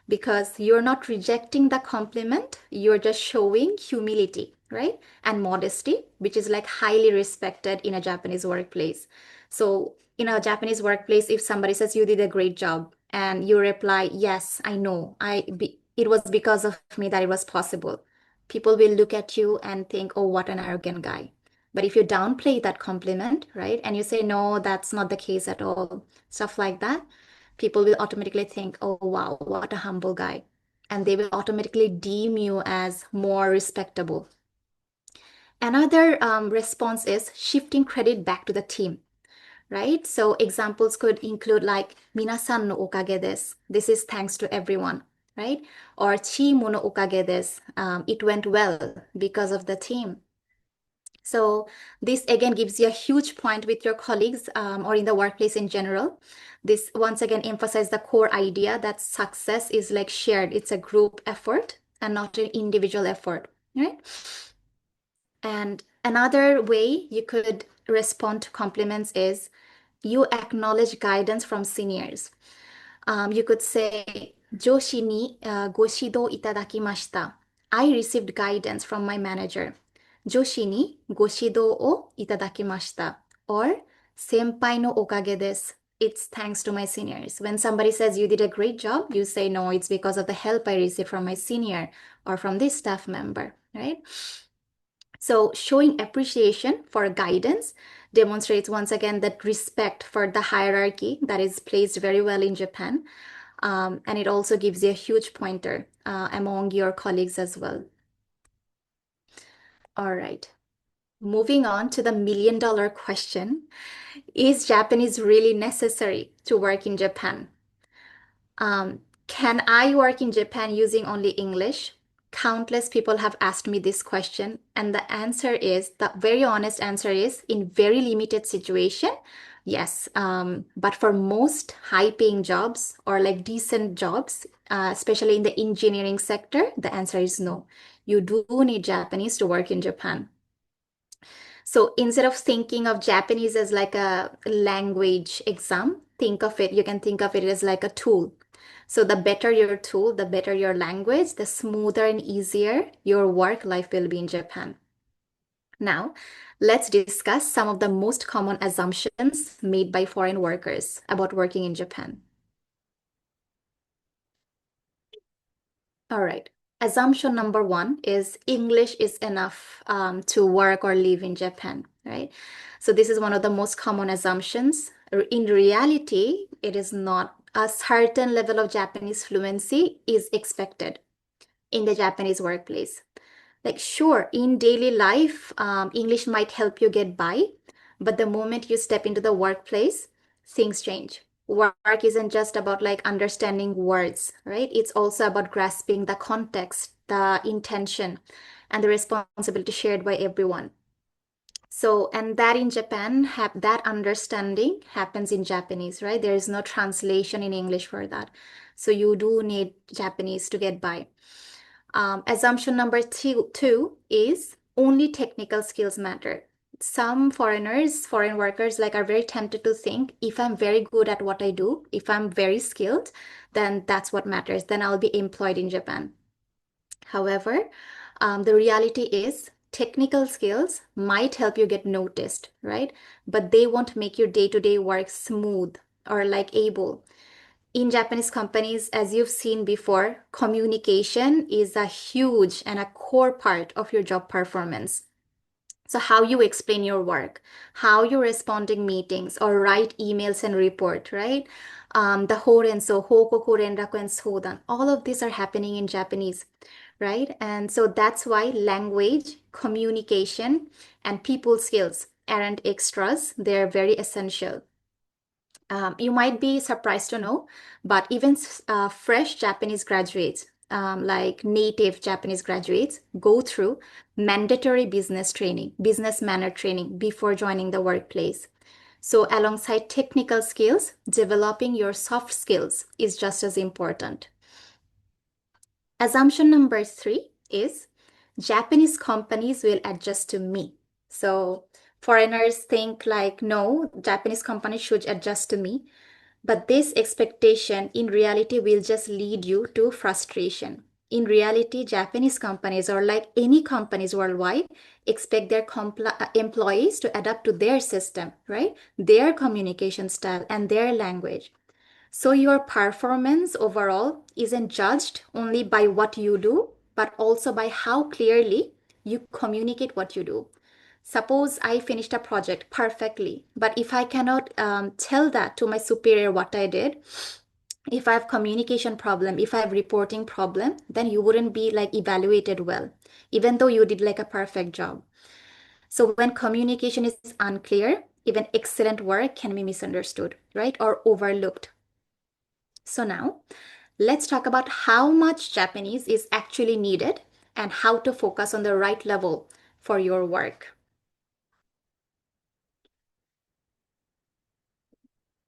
because you're not rejecting the compliment, you're just showing humility, right? And modesty, which is like highly respected in a Japanese workplace. So in a Japanese workplace, if somebody says you did a great job and you reply, yes, I know, it was because of me that it was possible. People will look at you and think, oh, what an arrogant guy. But if you downplay that compliment, right, and you say, no, that's not the case at all, stuff like that, people will automatically think, oh, wow, what a humble guy. And they will automatically deem you as more respectable. Another response is shifting credit back to the team, right? So examples could include like, 皆さんのおかげです. This is thanks to everyone, right? Or チームのおかげです. It went well because of the team. So this again gives you a huge point with your colleagues or in the workplace in general. This once again emphasizes the core idea that success is like shared. It's a group effort and not an individual effort, right? And another way you could respond to compliments is you acknowledge guidance from seniors. You could say, 上司にご指導いただきました. I received guidance from my manager. Joshi ni goshido o itadakimashita. Or senpai no okage desu. It's thanks to my seniors. When somebody says you did a great job, you say no, it's because of the help I received from my senior or from this staff member, right? So showing appreciation for guidance demonstrates once again that respect for the hierarchy that is placed very well in Japan. And it also gives you a huge pointer among your colleagues as well. All right. Moving on to the $1,000,000 question. Is Japanese really necessary to work in Japan? Can I work in Japan using only English? Countless people have asked me this question, and the very honest answer is, in very limited situation, yes. But for most high-paying jobs or like decent jobs, especially in the engineering sector, the answer is no. You do need Japanese to work in Japan. So instead of thinking of Japanese as like a language exam, you can think of it as like a tool. So the better your tool, the better your language, the smoother and easier your work life will be in Japan. Now, let's discuss some of the most common assumptions made by foreign workers about working in Japan. All right. Assumption number one is English is enough to work or live in Japan, right? So this is one of the most common assumptions. In reality, it is not. A certain level of Japanese fluency is expected in the Japanese workplace. Like, sure, in daily life, English might help you get by, but the moment you step into the workplace, things change. Work isn't just about like understanding words, right? It's also about grasping the context, the intention, and the responsibility shared by everyone. So, and that in Japan, that understanding happens in Japanese, right? There is no translation in English for that. So you do need Japanese to get by. Assumption number two is only technical skills matter. Some foreign workers like are very tempted to think if I'm very good at what I do, if I'm very skilled, then that's what matters. Then I'll be employed in Japan. However, the reality is technical skills might help you get noticed, right? But they won't make your day-to-day work smooth or like able. In Japanese companies, as you've seen before, communication is a huge and a core part of your job performance. So how you explain your work, how you responding meetings or write emails and report, right? The horenso, hokoku, renraku, and sodan, all of these are happening in Japanese, right? And so that's why language, communication, and people skills aren't extras. They're very essential. You might be surprised to know, but even fresh Japanese graduates, like native Japanese graduates, go through mandatory business training, business manner training before joining the workplace. So, alongside technical skills, developing your soft skills is just as important. Assumption number three is Japanese companies will adjust to me. So, foreigners think like, no, Japanese companies should adjust to me. But this expectation in reality will just lead you to frustration. In reality, Japanese companies, or like any companies worldwide, expect their employees to adapt to their system, right? Their communication style and their language. So your performance overall isn't judged only by what you do, but also by how clearly you communicate what you do. Suppose I finished a project perfectly, but if I cannot tell that to my superior what I did, if I have communication problem, if I have reporting problem, then you wouldn't be like evaluated well, even though you did like a perfect job. So when communication is unclear, even excellent work can be misunderstood, right? Or overlooked. So now let's talk about how much Japanese is actually needed and how to focus on the right level for your work.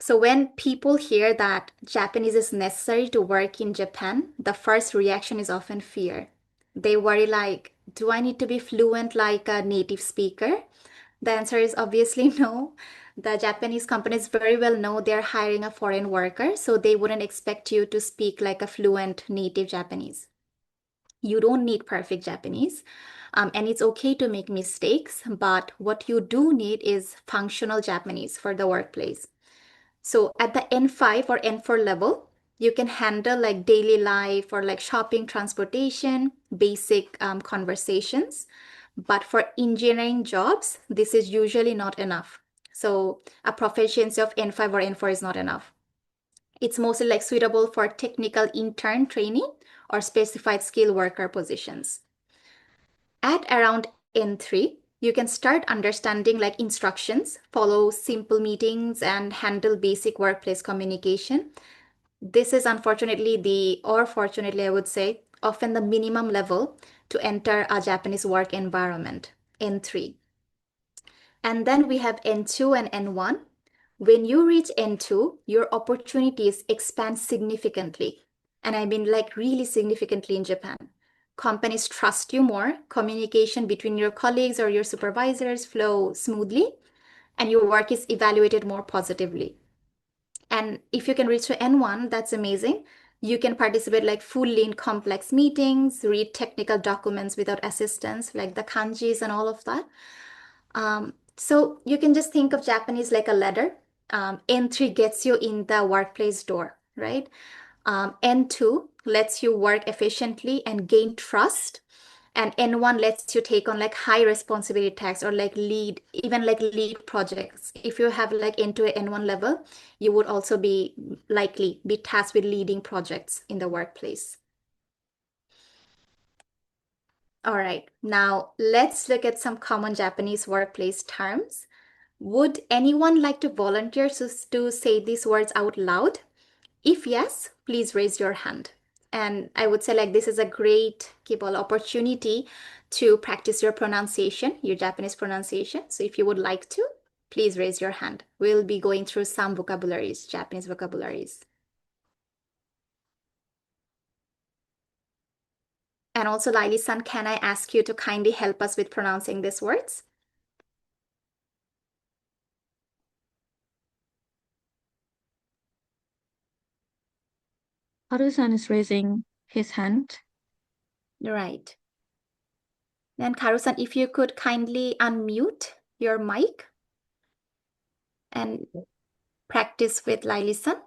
So when people hear that Japanese is necessary to work in Japan, the first reaction is often fear. They worry like, do I need to be fluent like a native speaker? The answer is obviously no. The Japanese companies very well know they're hiring a foreign worker, so they wouldn't expect you to speak like a fluent native Japanese. You don't need perfect Japanese. And it's okay to make mistakes, but what you do need is functional Japanese for the workplace. So at the N5 or N4 level, you can handle like daily life or like shopping, transportation, basic conversations. But for engineering jobs, this is usually not enough. So a proficiency of N5 or N4 is not enough. It's mostly like suitable for technical intern training or specified skill worker positions. At around N3, you can start understanding like instructions, follow simple meetings, and handle basic workplace communication. This is unfortunately or fortunately, I would say, often the minimum level to enter a Japanese work environment, N3. And then we have N2 and N1. When you reach N2, your opportunities expand significantly. And I mean, like, really significantly in Japan. Companies trust you more, communication between your colleagues or your supervisors flow smoothly, and your work is evaluated more positively. And if you can reach to N1, that's amazing. You can participate like fully in complex meetings, read technical documents without assistance, like the kanjis and all of that. So you can just think of Japanese like a ladder. N3 gets you in the workplace door, right? N2 lets you work efficiently and gain trust. And N1 lets you take on like high responsibility tasks or like even like lead projects. If you have like N2 N1 level, you would also be likely be tasked with leading projects in the workplace. All right, now let's look at some common Japanese workplace terms. Would anyone like to volunteer to say these words out loud? If yes, please raise your hand. And I would say like this is a great Kibble opportunity to practice your pronunciation, your Japanese pronunciation. So if you would like to, please raise your hand. We'll be going through some vocabularies, Japanese vocabularies. And also, Laili-san, can I ask you to kindly help us with pronouncing these words? Haru-san is raising his hand. Right. Then Karu-san, if you could kindly unmute your mic and practice with Laili-san.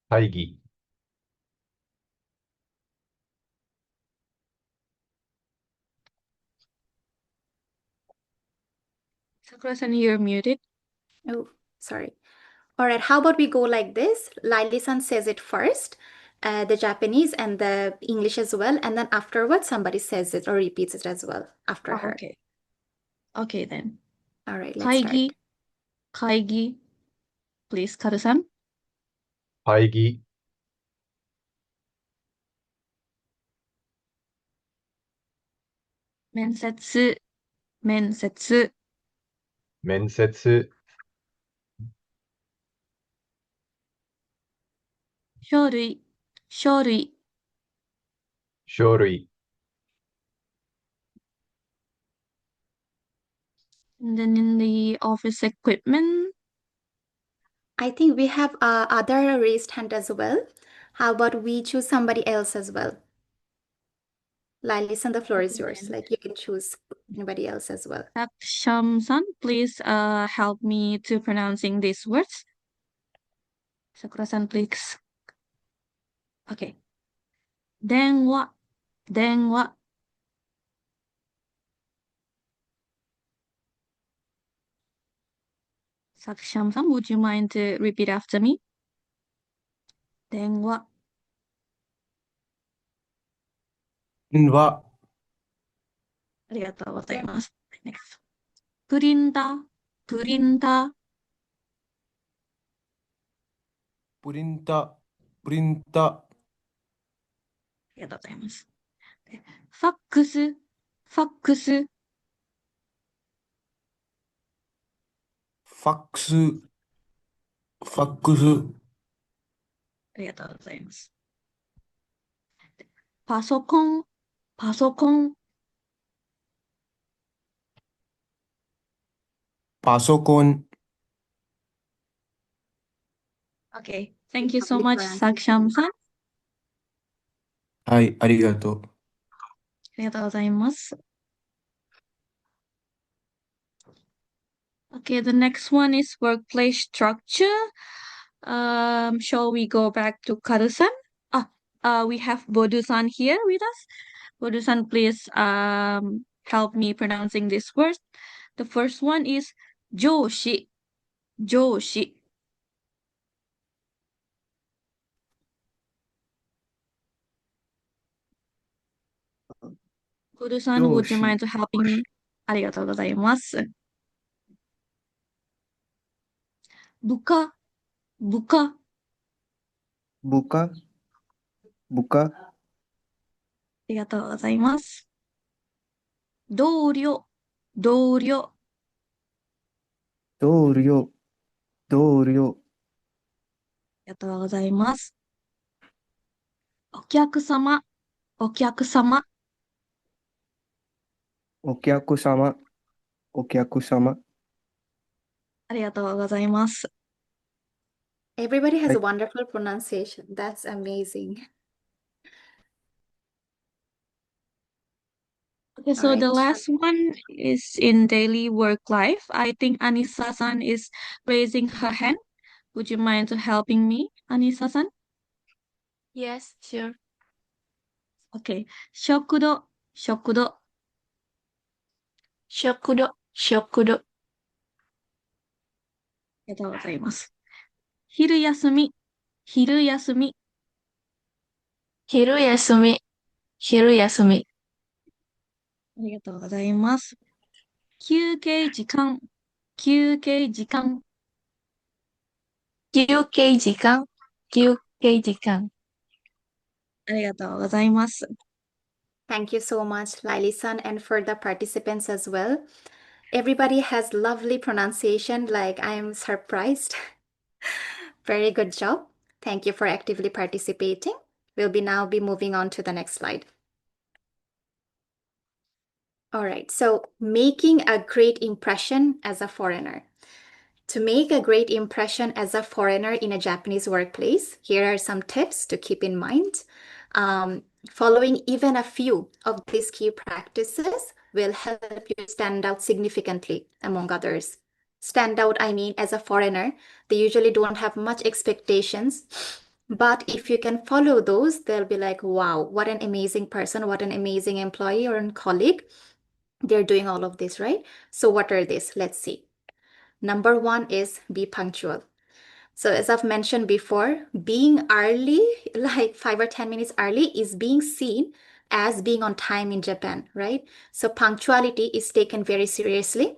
会議、 Sakura-san, you're muted. Oh, sorry. All right, how about we go like this? Laili-san says it first, the Japanese and the English as well, and then afterwards somebody says it or repeats it as well after her. Okay. Okay then. All right, let's start. 会議 Please, Karu-san. 会議、 面接面接面接、 書類書類書類、 And then in the office equipment, I think we have other raised hand as well. How about we choose somebody else as well? Laili-san, the floor is yours. then. Like you can choose anybody else as well. Saksham-san, please help me to pronouncing these words. Sakura-san, please. Okay. 電話電話 Saksham-san, would you mind to repeat after me? 電話電話、ありがとうございます。Next. プリンタープリンタープリンタ、プリンタ、ありがとうございます。ファックスファックスファックス、ファックス、ありがとうございます。パソコンパソコンパソコン、 Okay, thank you so Lovely much, pronunciation. Saksham-san. はい、ありがとう。ありがとうございます。Okay, the next one is workplace structure. Shall we go back to Karu-san? We have Bodu-san here with us. Bodu-san, please help me pronouncing this word. The first one is 上司,上司. Bodu-san, 上 would you 司、mind to helping me? ありがとうございます。部下、部下。部下、部下、ありがとうございます。同僚、同僚。同僚、同僚、ありがとうございます。お客様、お客様。お客様、お客様。ありがとうございます。Everybody has は a い、wonderful pronunciation. That's amazing. Okay, All so the right. last one is in daily work life. I think Anissa-san is raising her hand. Would you mind to helping me, Anissa-san? Yes, sure. Okay. 食堂、食堂。食堂、食堂。ありがとうございます。昼休み、昼休み。昼休み、昼休み。ありがとうございます。休憩時間、休憩時間。休憩時間、休憩時間。ありがとうございます。Thank you so much, Laili-san, and for the participants as well. Everybody has lovely pronunciation, like I am surprised. Very good job. Thank you for actively participating. We'll now be moving on to the next slide. All right, so making a great impression as a foreigner. To make a great impression as a foreigner in a Japanese workplace, here are some tips to keep in mind. Following even a few of these key practices will help you stand out significantly among others. Stand out, I mean, as a foreigner, they usually don't have much expectations. But if you can follow those, they'll be like, wow, what an amazing person, what an amazing employee or a colleague. They're doing all of this, right? So, what are these? Let's see. Number one is be punctual. So as I've mentioned before, being early, like 5 or 10 minutes early, is being seen as being on time in Japan, right? So punctuality is taken very seriously.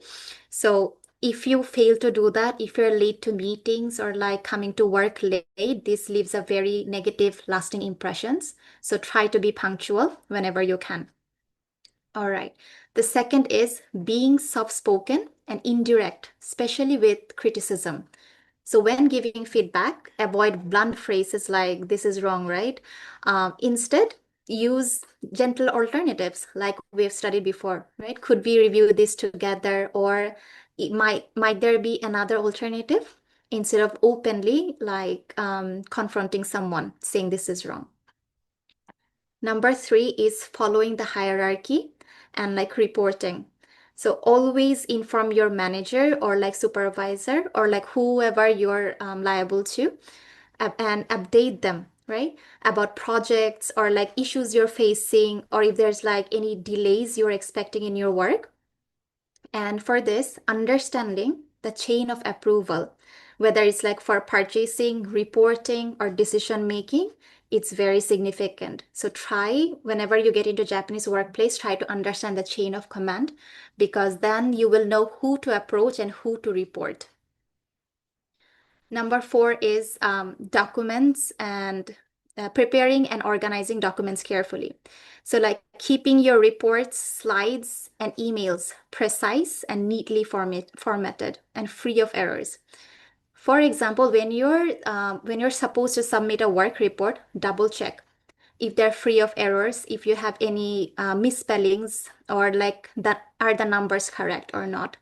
So if you fail to do that, if you're late to meetings or like coming to work late, this leaves a very negative lasting impressions. So try to be punctual whenever you can. All right. The second is being soft-spoken and indirect, especially with criticism. So when giving feedback, avoid blunt phrases like "this is wrong," right? Instead, use gentle alternatives like we've studied before, right? Could we review this together, or it might there be another alternative? Instead of openly like confronting someone saying this is wrong. Number three is following the hierarchy and like reporting. So always inform your manager or like supervisor or like whoever you're liable to and update them, right? About projects or like issues you're facing or if there's like any delays you're expecting in your work. And for this, understanding the chain of approval, whether it's like for purchasing, reporting, or decision making, it's very significant. So try, whenever you get into Japanese workplace, try to understand the chain of command because then you will know who to approach and who to report. Number four is documents and preparing and organizing documents carefully. So like keeping your reports, slides, and emails precise and neatly formatted and free of errors. For example, when you're supposed to submit a work report, double check if they're free of errors, if you have any misspellings or like that are the numbers correct or not.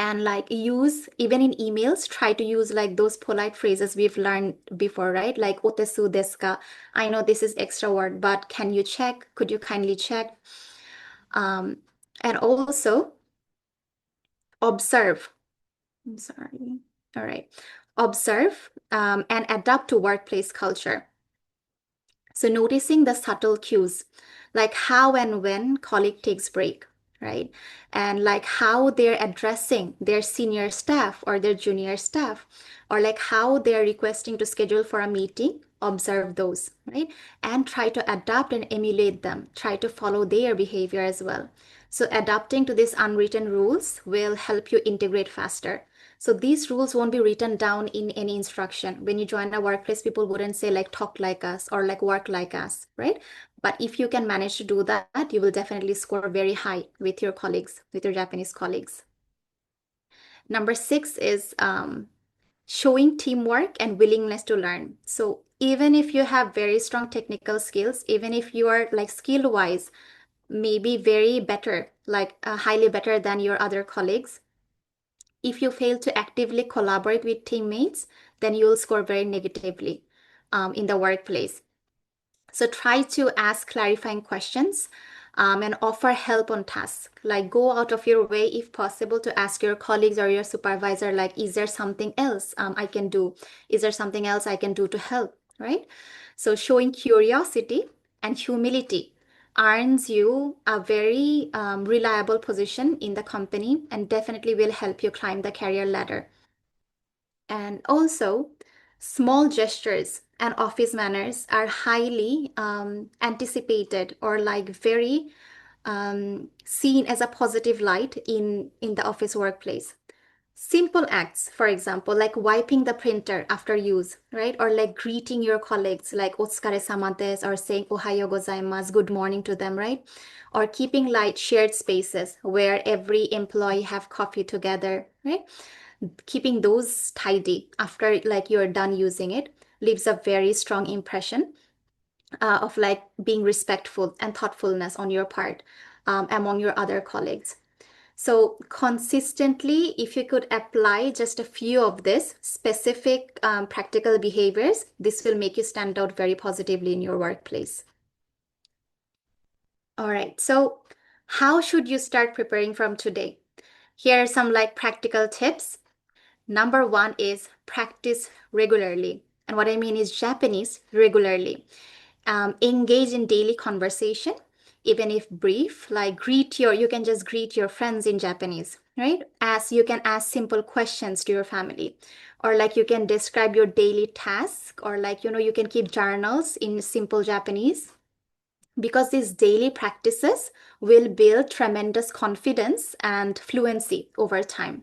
And like use, even in emails, try to use like those polite phrases we've learned before, right? Like otesu desu ka? I know this is extra word, but can you check? Could you kindly check? And also observe. I'm sorry. All right. Observe and adapt to workplace culture. So noticing the subtle cues, like how and when colleague takes break, right? And like how they're addressing their senior staff or their junior staff, or like how they're requesting to schedule for a meeting, observe those, right? And try to adapt and emulate them, try to follow their behavior as well. So adapting to these unwritten rules will help you integrate faster. So these rules won't be written down in any instruction. When you join a workplace, people wouldn't say like talk like us or like work like us, right? But if you can manage to do that, you will definitely score very high with your colleagues, with your Japanese colleagues. Number 6 is showing teamwork and willingness to learn. So even if you have very strong technical skills, even if you are like skill-wise, maybe very better, like highly better than your other colleagues, if you fail to actively collaborate with teammates, then you will score very negatively in the workplace. So try to ask clarifying questions and offer help on tasks. Like go out of your way, if possible, to ask your colleagues or your supervisor, like, is there something else I can do? Is there something else I can do to help, right? So showing curiosity and humility earns you a very reliable position in the company and definitely will help you climb the career ladder. And also, small gestures and office manners are highly anticipated or like very seen as a positive light in the office workplace. Simple acts, for example, like wiping the printer after use, right? Or like greeting your colleagues, like otsukare-sama desu, or saying ohayo gozaimasu, good morning to them, right? Or keeping light shared spaces where every employee have coffee together, right? Keeping those tidy after like you're done using it leaves a very strong impression of like being respectful and thoughtfulness on your part among your other colleagues. So consistently, if you could apply just a few of this specific practical behaviors, this will make you stand out very positively in your workplace. All right, so how should you start preparing from today? Here are some like practical tips. Number 1 is practice regularly. And what I mean is Japanese regularly. Engage in daily conversation, even if brief, like you can just greet your friends in Japanese, right? You can ask simple questions to your family, or like you can describe your daily task, or like, you can keep journals in simple Japanese, because these daily practices will build tremendous confidence and fluency over time.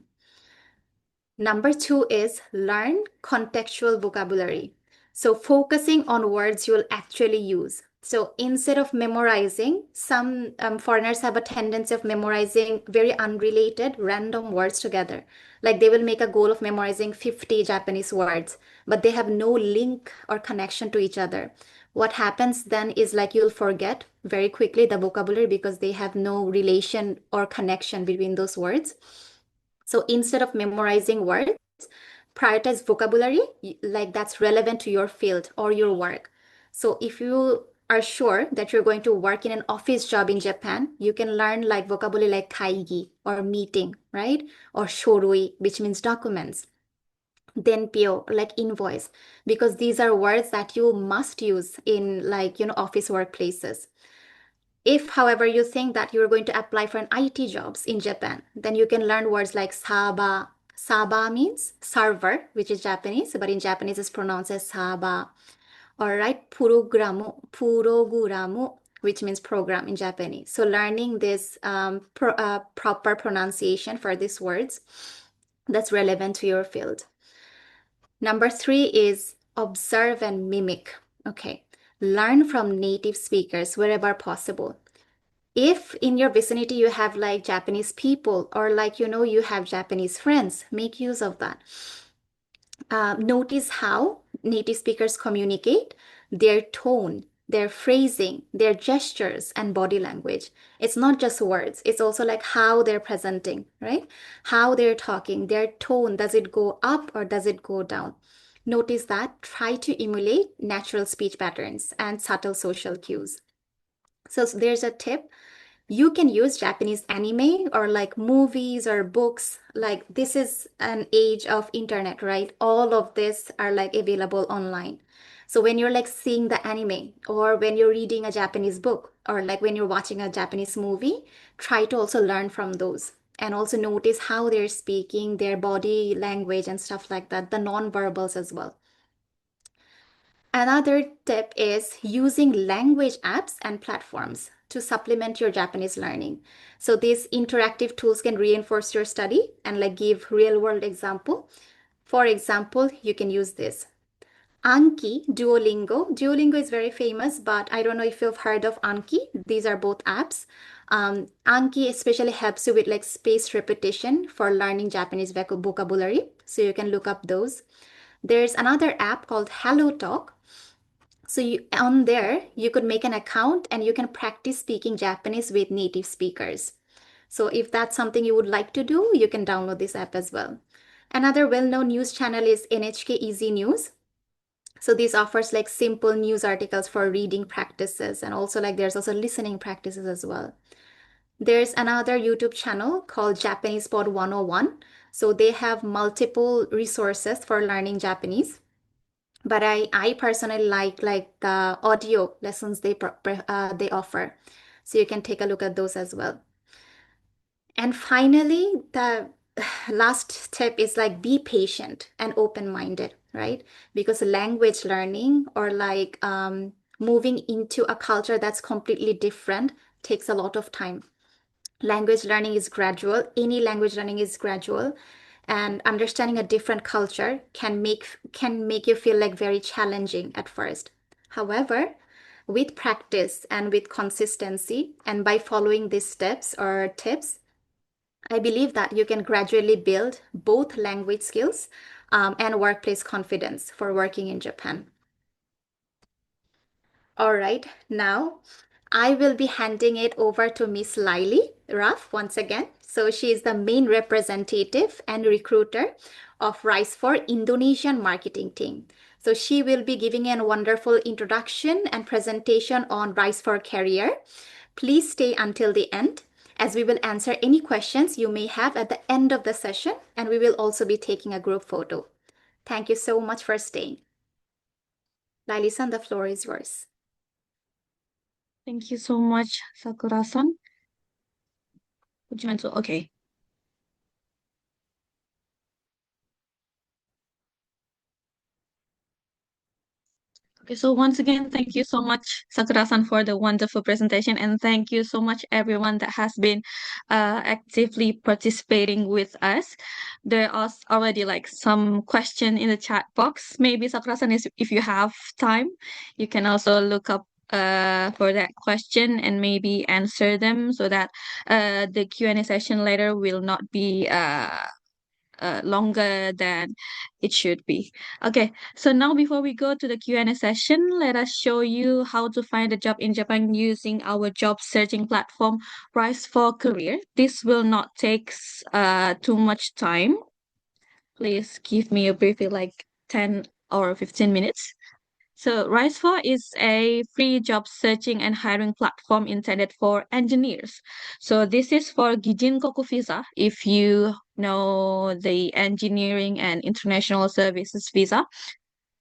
Number 2 is learn contextual vocabulary. So focusing on words you'll actually use. So instead of memorizing, some foreigners have a tendency of memorizing very unrelated random words together. Like they will make a goal of memorizing 50 Japanese words, but they have no link or connection to each other. What happens then is like you'll forget very quickly the vocabulary because they have no relation or connection between those words. So instead of memorizing words, prioritize vocabulary like that's relevant to your field or your work. So if you are sure that you're going to work in an office job in Japan, you can learn like vocabulary like kaigi or meeting, right? Or shorui, which means documents. Denpyo, like invoice, because these are words that you must use in like, office workplaces. If, however, you think that you're going to apply for an IT jobs in Japan, then you can learn words like saba. Saba means server, which is Japanese, but in Japanese it's pronounced as saba. All right, puroguramu, which means program in Japanese. So learning this proper pronunciation for these words that's relevant to your field. Number 3 is observe and mimic. Okay, learn from native speakers wherever possible. If in your vicinity you have like Japanese people or like, you have Japanese friends, make use of that. Notice how native speakers communicate, their tone, their phrasing, their gestures, and body language. It's not just words, it's also like how they're presenting, right? How they're talking, their tone, does it go up or does it go down? Notice that. Try to emulate natural speech patterns and subtle social cues. So there's a tip. You can use Japanese anime or like movies or books. Like this is an age of internet, right? All of this are like available online. So when you're like seeing the anime or when you're reading a Japanese book or like when you're watching a Japanese movie, try to also learn from those and also notice how they're speaking, their body language and stuff like that, the non-verbals as well. Another tip is using language apps and platforms to supplement your Japanese learning. So these interactive tools can reinforce your study and like give real world example. For example, you can use this. Anki, Duolingo. Duolingo is very famous, but I don't know if you've heard of Anki. These are both apps. Anki especially helps you with like spaced repetition for learning Japanese vocabulary. So you can look up those. There's another app called HelloTalk. So on there, you could make an account and you can practice speaking Japanese with native speakers. So if that's something you would like to do, you can download this app as well. Another well-known news channel is NHK Easy News. So this offers like simple news articles for reading practices and also like there's also listening practices as well. There's another YouTube channel called Japanese Pod 101. So they have multiple resources for learning Japanese. But I personally like the audio lessons they offer. So you can take a look at those as well. And finally, the last tip is like be patient and open-minded, right? Because language learning or like moving into a culture that's completely different takes a lot of time. Language learning is gradual. Any language learning is gradual. And understanding a different culture can make you feel like very challenging at first. However, with practice and with consistency and by following these steps or tips, I believe that you can gradually build both language skills and workplace confidence for working in Japan. All right, now I will be handing it over to Miss Laili Raf once again. So she is the main representative and recruiter of Rise for Indonesian marketing team. So she will be giving a wonderful introduction and presentation on Rise for Career. Please stay until the end as we will answer any questions you may have at the end of the session, and we will also be taking a group photo. Thank you so much for staying. Laili-san, the floor is yours. Thank you so much, Sakura-san. Would you mind to? Okay. Okay, so once again, thank you so much, Sakura-san, for the wonderful presentation, and thank you so much, everyone that has been actively participating with us. There are already like some question in the chat box. Maybe Sakura-san, if you have time, you can also look up for that question and maybe answer them so that the Q&A session later will not be longer than it should be. Okay, so now before we go to the Q&A session, let us show you how to find a job in Japan using our job searching platform, Rise for Career. This will not take too much time. Please give me a brief, like 10 or 15 minutes. So Rise4 is a free job searching and hiring platform intended for engineers. So this is for Gijin Koku visa, if you know the engineering and international services visa.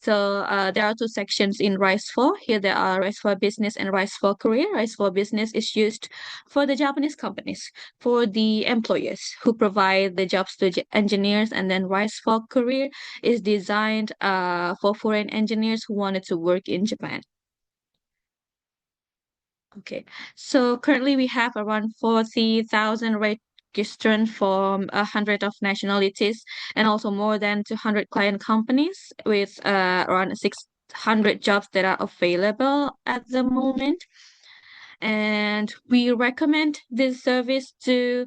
So there are two sections in Rise4. Here there are Rise4 Business and Rise4 Career. Rise4 Business is used for the Japanese companies, for the employers who provide the jobs to engineers, and then Rise4 Career is designed for foreign engineers who wanted to work in Japan. Okay, so currently we have around 40,000 registrants from 100 of nationalities and also more than 200 client companies with around 600 jobs that are available at the moment. And we recommend this service to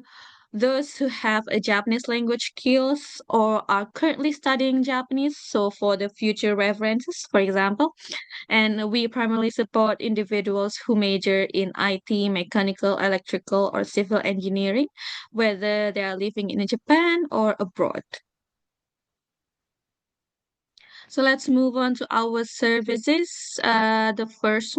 those who have a Japanese language skills or are currently studying Japanese, so for the future references, for example. And we primarily support individuals who major in IT, mechanical, electrical, or civil engineering, whether they are living in Japan or abroad. So let's move on to our services. The first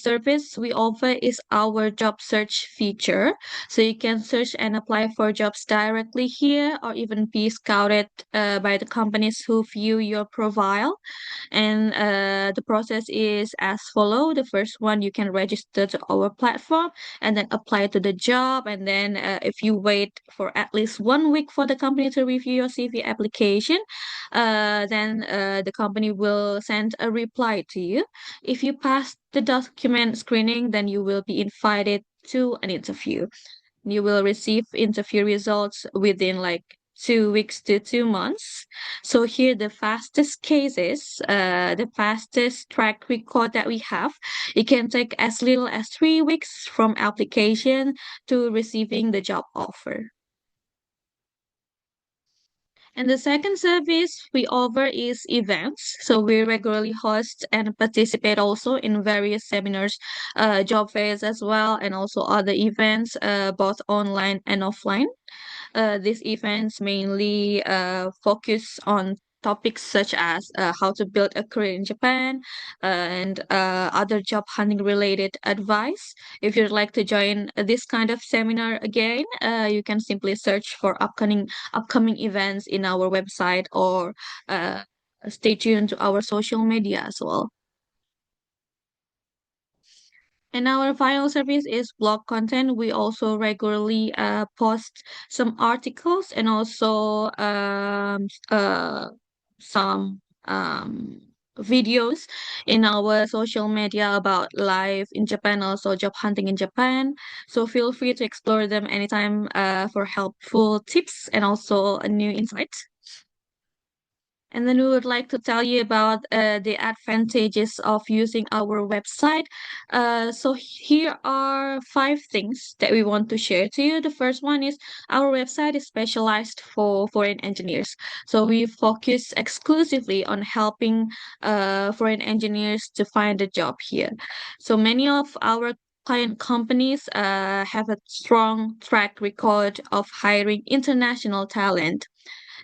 service we offer is our job search feature. So you can search and apply for jobs directly here, or even be scouted by the companies who view your profile. And the process is as follow. The first one, you can register to our platform and then apply to the job. And then if you wait for at least 1 week for the company to review your CV application, then the company will send a reply to you. If you pass the document screening, then you will be invited to an interview. You will receive interview results within like 2 weeks to 2 months. So here the fastest cases, the fastest track record that we have, it can take as little as 3 weeks from application to receiving the job offer. And the second service we offer is events. So we regularly host and participate also in various seminars, job fairs as well, and also other events, both online and offline. These events mainly focus on topics such as how to build a career in Japan and other job hunting related advice. If you'd like to join this kind of seminar again, you can simply search for upcoming events in our website or uh, stay tuned to our social media as well. And our final service is blog content. We also regularly post some articles and also some videos in our social media about life in Japan, also job hunting in Japan. So feel free to explore them anytime for helpful tips and also a new insight. And then we would like to tell you about the advantages of using our website. So here are 5 things that we want to share to you. The first one is our website is specialized for foreign engineers. So we focus exclusively on helping foreign engineers to find a job here. So many of our client companies have a strong track record of hiring international talent,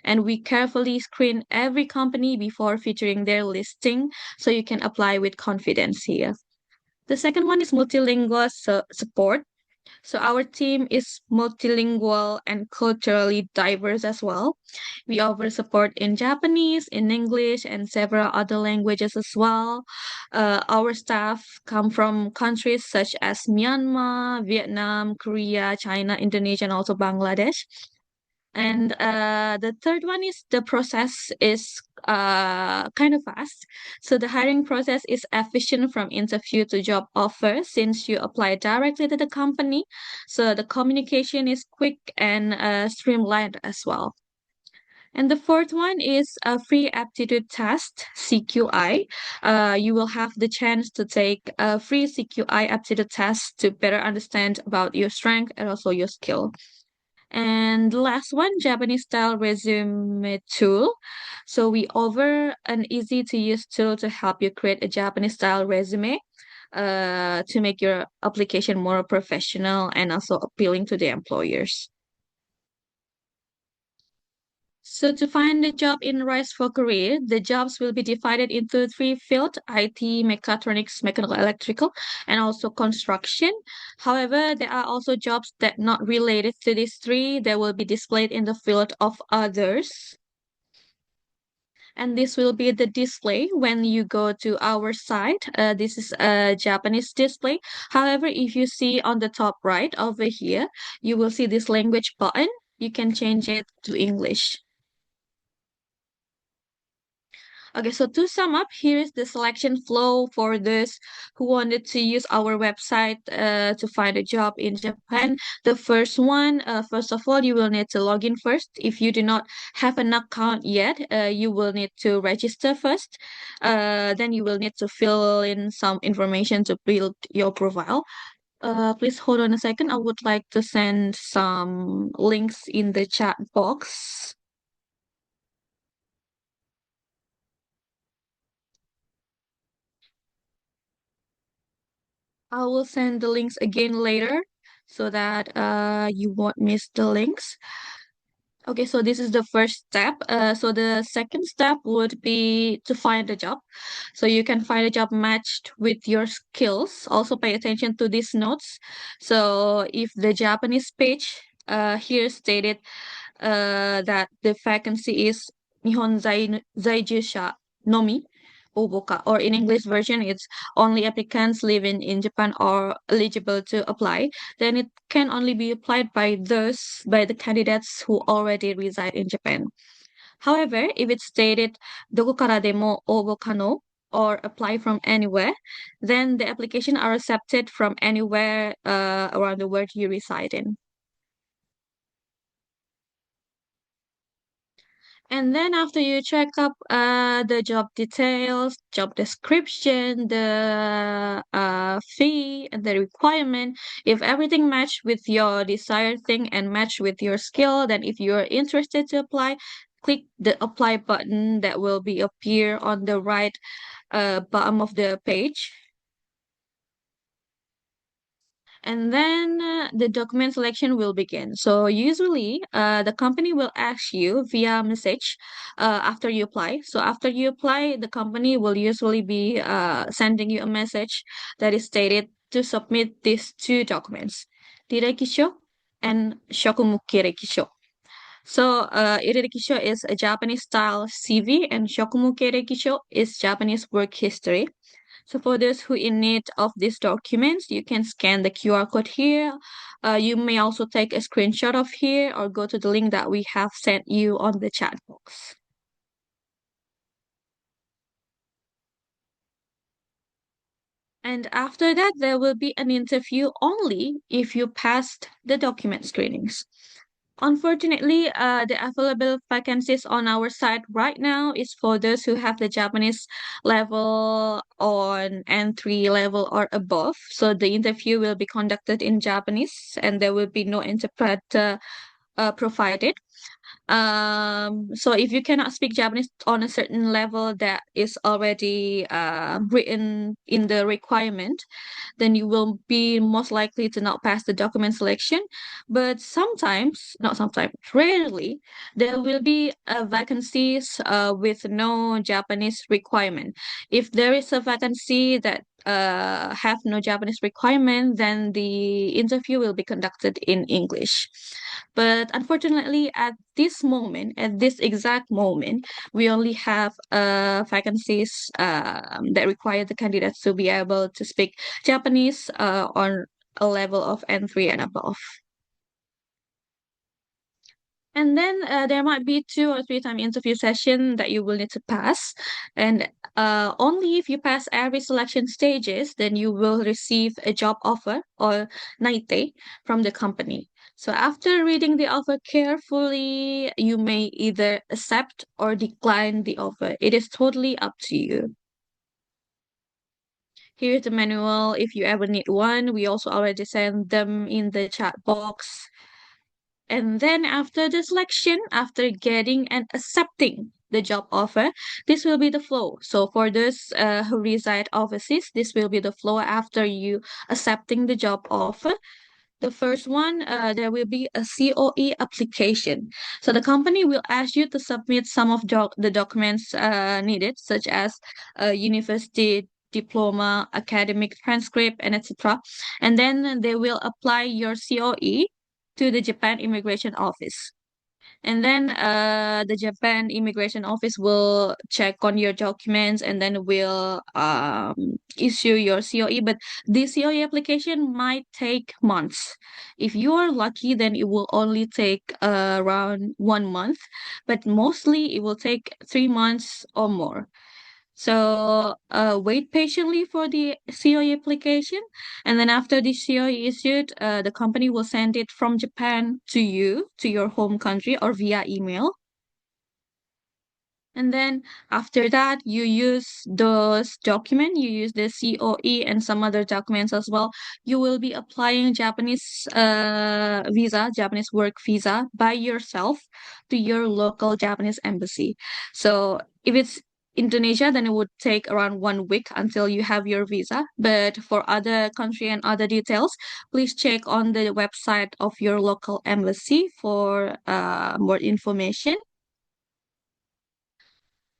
and we carefully screen every company before featuring their listing so you can apply with confidence here. The second one is multilingual support. So our team is multilingual and culturally diverse as well. We offer support in Japanese, in English, and several other languages as well. Our staff come from countries such as Myanmar, Vietnam, Korea, China, Indonesia, and also Bangladesh. And the third one is the process is kind of fast. So the hiring process is efficient from interview to job offer since you apply directly to the company. So the communication is quick and streamlined as well. And the fourth one is a free aptitude test, CQI. You will have the chance to take a free CQI aptitude test to better understand about your strength and also your skill. And the last one, Japanese style resume tool. So we offer an easy to use tool to help you create a Japanese style resume to make your application more professional and also appealing to the employers. So to find a job in Rise for Career, the jobs will be divided into 3 fields: IT, mechatronics, mechanical, electrical, and also construction. However, there are also jobs that not related to these three that will be displayed in the field of others. And this will be the display when you go to our site. This is a Japanese display. However, if you see on the top right over here, you will see this language button. You can change it to English. Okay, so to sum up, here is the selection flow for those who wanted to use our website to find a job in Japan. The first one, first of all, you will need to log in first. If you do not have an account yet, you will need to register first. Then you will need to fill in some information to build your profile. Please hold on a second. I would like to send some links in the chat box. I will send the links again later so that you won't miss the links. Okay, so this is the first step. So the second step would be to find a job. So you can find a job matched with your skills. Also pay attention to these notes. So if the Japanese page here stated that the vacancy is Nihon Zaijusha Nomi Oboka, or in English version, it's only applicants living in Japan are eligible to apply, then it can only be applied by the candidates who already reside in Japan. However, if it's stated どこからでも応募可能 or apply from anywhere, then the application are accepted from anywhere around the world you reside in. And then after you check up the job details, job description, the fee, and the requirement, if everything match with your desired thing and match with your skill, then if you're interested to apply, click the apply button that will be appear on the right bottom of the page. And then the document selection will begin. So usually the company will ask you via message after you apply. So after you apply, the company will usually be sending you a message that is stated to submit these two documents, Irekisho and Shokumuki Rekisho. So Irekisho is a Japanese style CV and Shokumuki Rekisho is Japanese work history. So for those who in need of these documents, you can scan the QR code here. You may also take a screenshot of here or go to the link that we have sent you on the chat box. And after that, there will be an interview only if you passed the document screenings. Unfortunately, the available vacancies on our site right now is for those who have the Japanese level on N3 level or above. So the interview will be conducted in Japanese and there will be no interpreter provided. So if you cannot speak Japanese on a certain level that is already written in the requirement, then you will be most likely to not pass the document selection. But sometimes, not sometimes, rarely, there will be vacancies with no Japanese requirement. If there is a vacancy that have no Japanese requirement, then the interview will be conducted in English. But unfortunately, at this exact moment, we only have vacancies that require the candidates to be able to speak Japanese on a level of N3 and above. And then there might be 2 or 3 time interview session that you will need to pass. And only if you pass every selection stages, then you will receive a job offer or naite from the company. So after reading the offer carefully, you may either accept or decline the offer. It is totally up to you. Here's the manual if you ever need one. We also already sent them in the chat box. And then after the selection, after getting and accepting the job offer, this will be the flow. So for those who reside overseas, this will be the flow after you accepting the job offer. The first one, there will be a COE application. So the company will ask you to submit some of the documents needed, such as a university diploma, academic transcript, and etc. And then they will apply your COE to the Japan Immigration Office. And then the Japan Immigration Office will check on your documents and then will issue your COE. But the COE application might take months. If you are lucky, then it will only take around 1 month, but mostly it will take 3 months or more. So wait patiently for the COE application, and then after the COE issued, the company will send it from Japan to you, to your home country, or via email. And then after that, you use those document, you use the COE and some other documents as well. You will be applying Japanese visa, Japanese work visa by yourself to your local Japanese embassy. So if it's Indonesia, then it would take around 1 week until you have your visa. But for other country and other details, please check on the website of your local embassy for more information.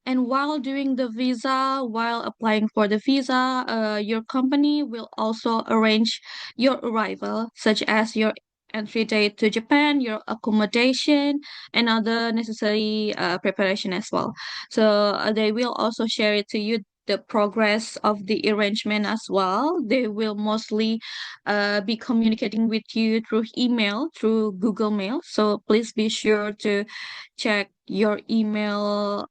And while doing the visa, while applying for the visa, your company will also arrange your arrival, such as your entry date to Japan, your accommodation, and other necessary preparation as well. So they will also share it to you the progress of the arrangement as well. They will mostly be communicating with you through email, through Google Mail. So please be sure to check your email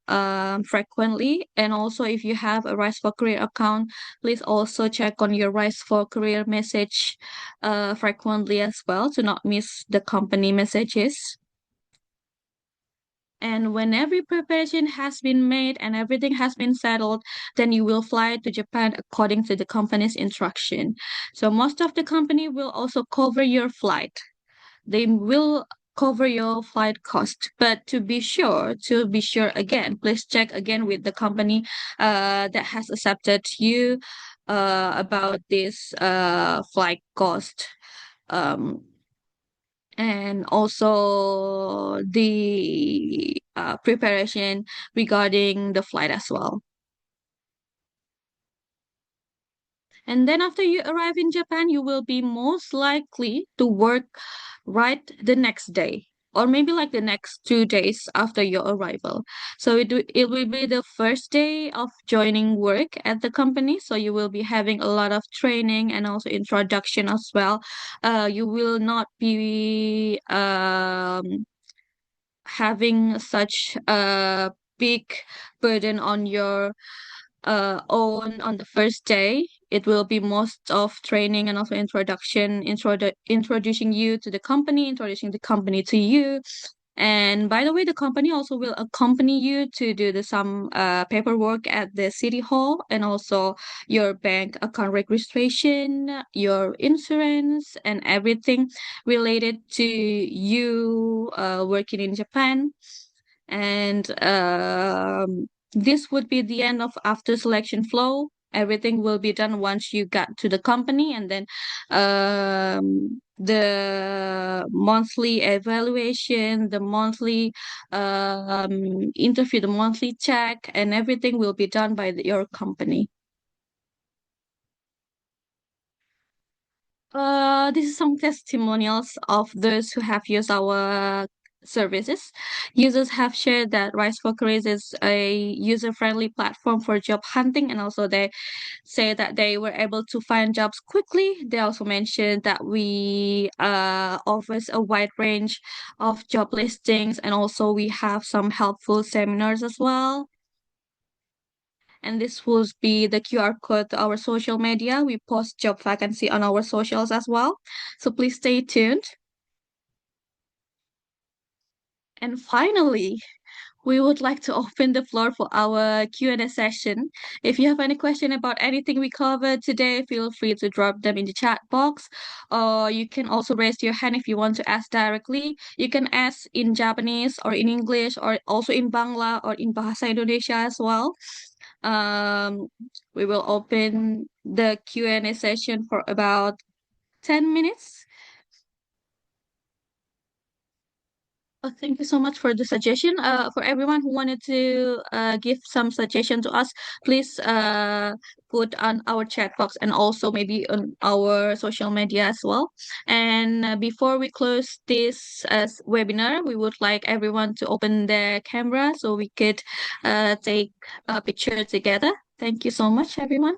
frequently. And also, if you have a Rise for Career account, please also check on your Rise for Career message frequently as well to not miss the company messages. And when every preparation has been made and everything has been settled, then you will fly to Japan according to the company's instruction. So most of the company will also cover your flight. They will cover your flight cost. But to be sure again, please check again with the company that has accepted you about this flight cost. Um, and also the preparation regarding the flight as well. And then after you arrive in Japan, you will be most likely to work right the next day, or maybe like the next 2 days after your arrival. So it will be the first day of joining work at the company. So you will be having a lot of training and also introduction as well. You will not be having such a big burden on your own on the first day. It will be most of training and also introducing you to the company, introducing the company to you. And by the way, the company also will accompany you to do some paperwork at the city hall, and also your bank account registration, your insurance, and everything related to you working in Japan. And this would be the end of after selection flow. Everything will be done once you got to the company, and then the monthly evaluation, the monthly interview, the monthly check, and everything will be done by your company. This is some testimonials of those who have used our services. Users have shared that Rise for Careers is a user-friendly platform for job hunting, and also they say that they were able to find jobs quickly. They also mentioned that we offers a wide range of job listings, and also we have some helpful seminars as well. And this will be the QR code to our social media. We post job vacancy on our socials as well. So please stay tuned. And finally, we would like to open the floor for our Q&A session. If you have any question about anything we covered today, feel free to drop them in the chat box. Or you can also raise your hand if you want to ask directly. You can ask in Japanese or in English or also in Bangla or in Bahasa Indonesia as well. We will open the Q&A session for about 10 minutes. Thank you so much for the suggestion. For everyone who wanted to give some suggestion to us, please put on our chat box and also maybe on our social media as well. And before we close this webinar, we would like everyone to open their camera so we could take a picture together. Thank you so much, everyone.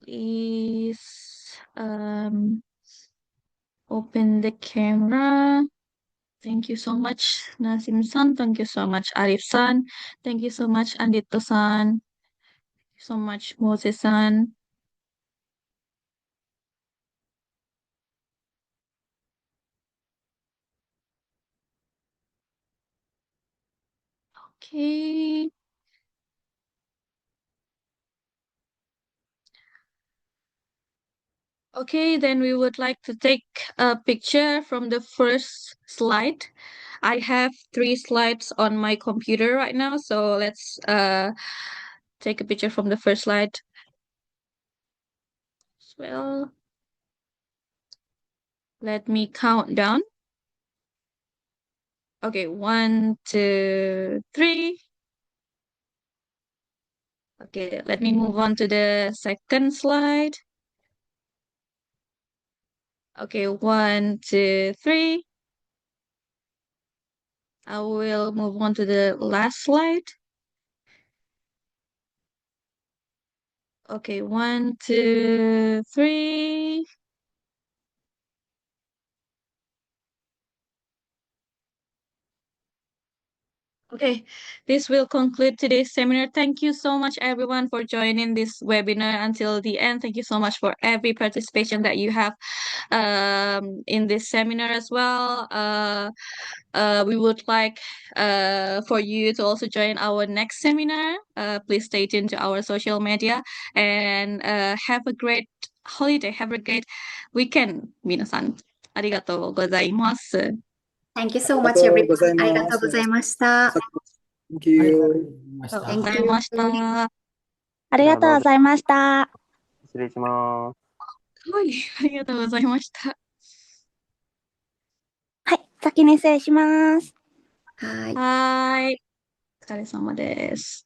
Please open the camera. Thank you so much, Nasim-san. Thank you so much, Arif-san. Thank you so much, Andito-san. So much, Moses-san. Okay. Okay, then we would like to take a picture from the first slide. I have 3 slides on my computer right now, so let's take a picture from the first slide as well. Let me count down. Okay, 1, 2, 3. Okay, let me move on to the second slide. Okay, 1, 2, 3. I will move on to the last slide. Okay, 1, 2, 3. Okay, this will conclude today's seminar. Thank you so much, everyone, for joining this webinar until the end. Thank you so much for every participation that you have in this seminar as well. We would like for you to also join our next seminar. Please stay tuned to our social media and have a great holiday. Have a great weekend, 皆さん。ありがとうございます。Thank you so ありが much, とう everyone. ございありがます。とうございました。 Thank you. ありがとうござ Thank い you. ました。ありがとうございました。失礼します。はい、ありがとうございました。はい、先に失礼します。はい。はーい。お疲れ様です。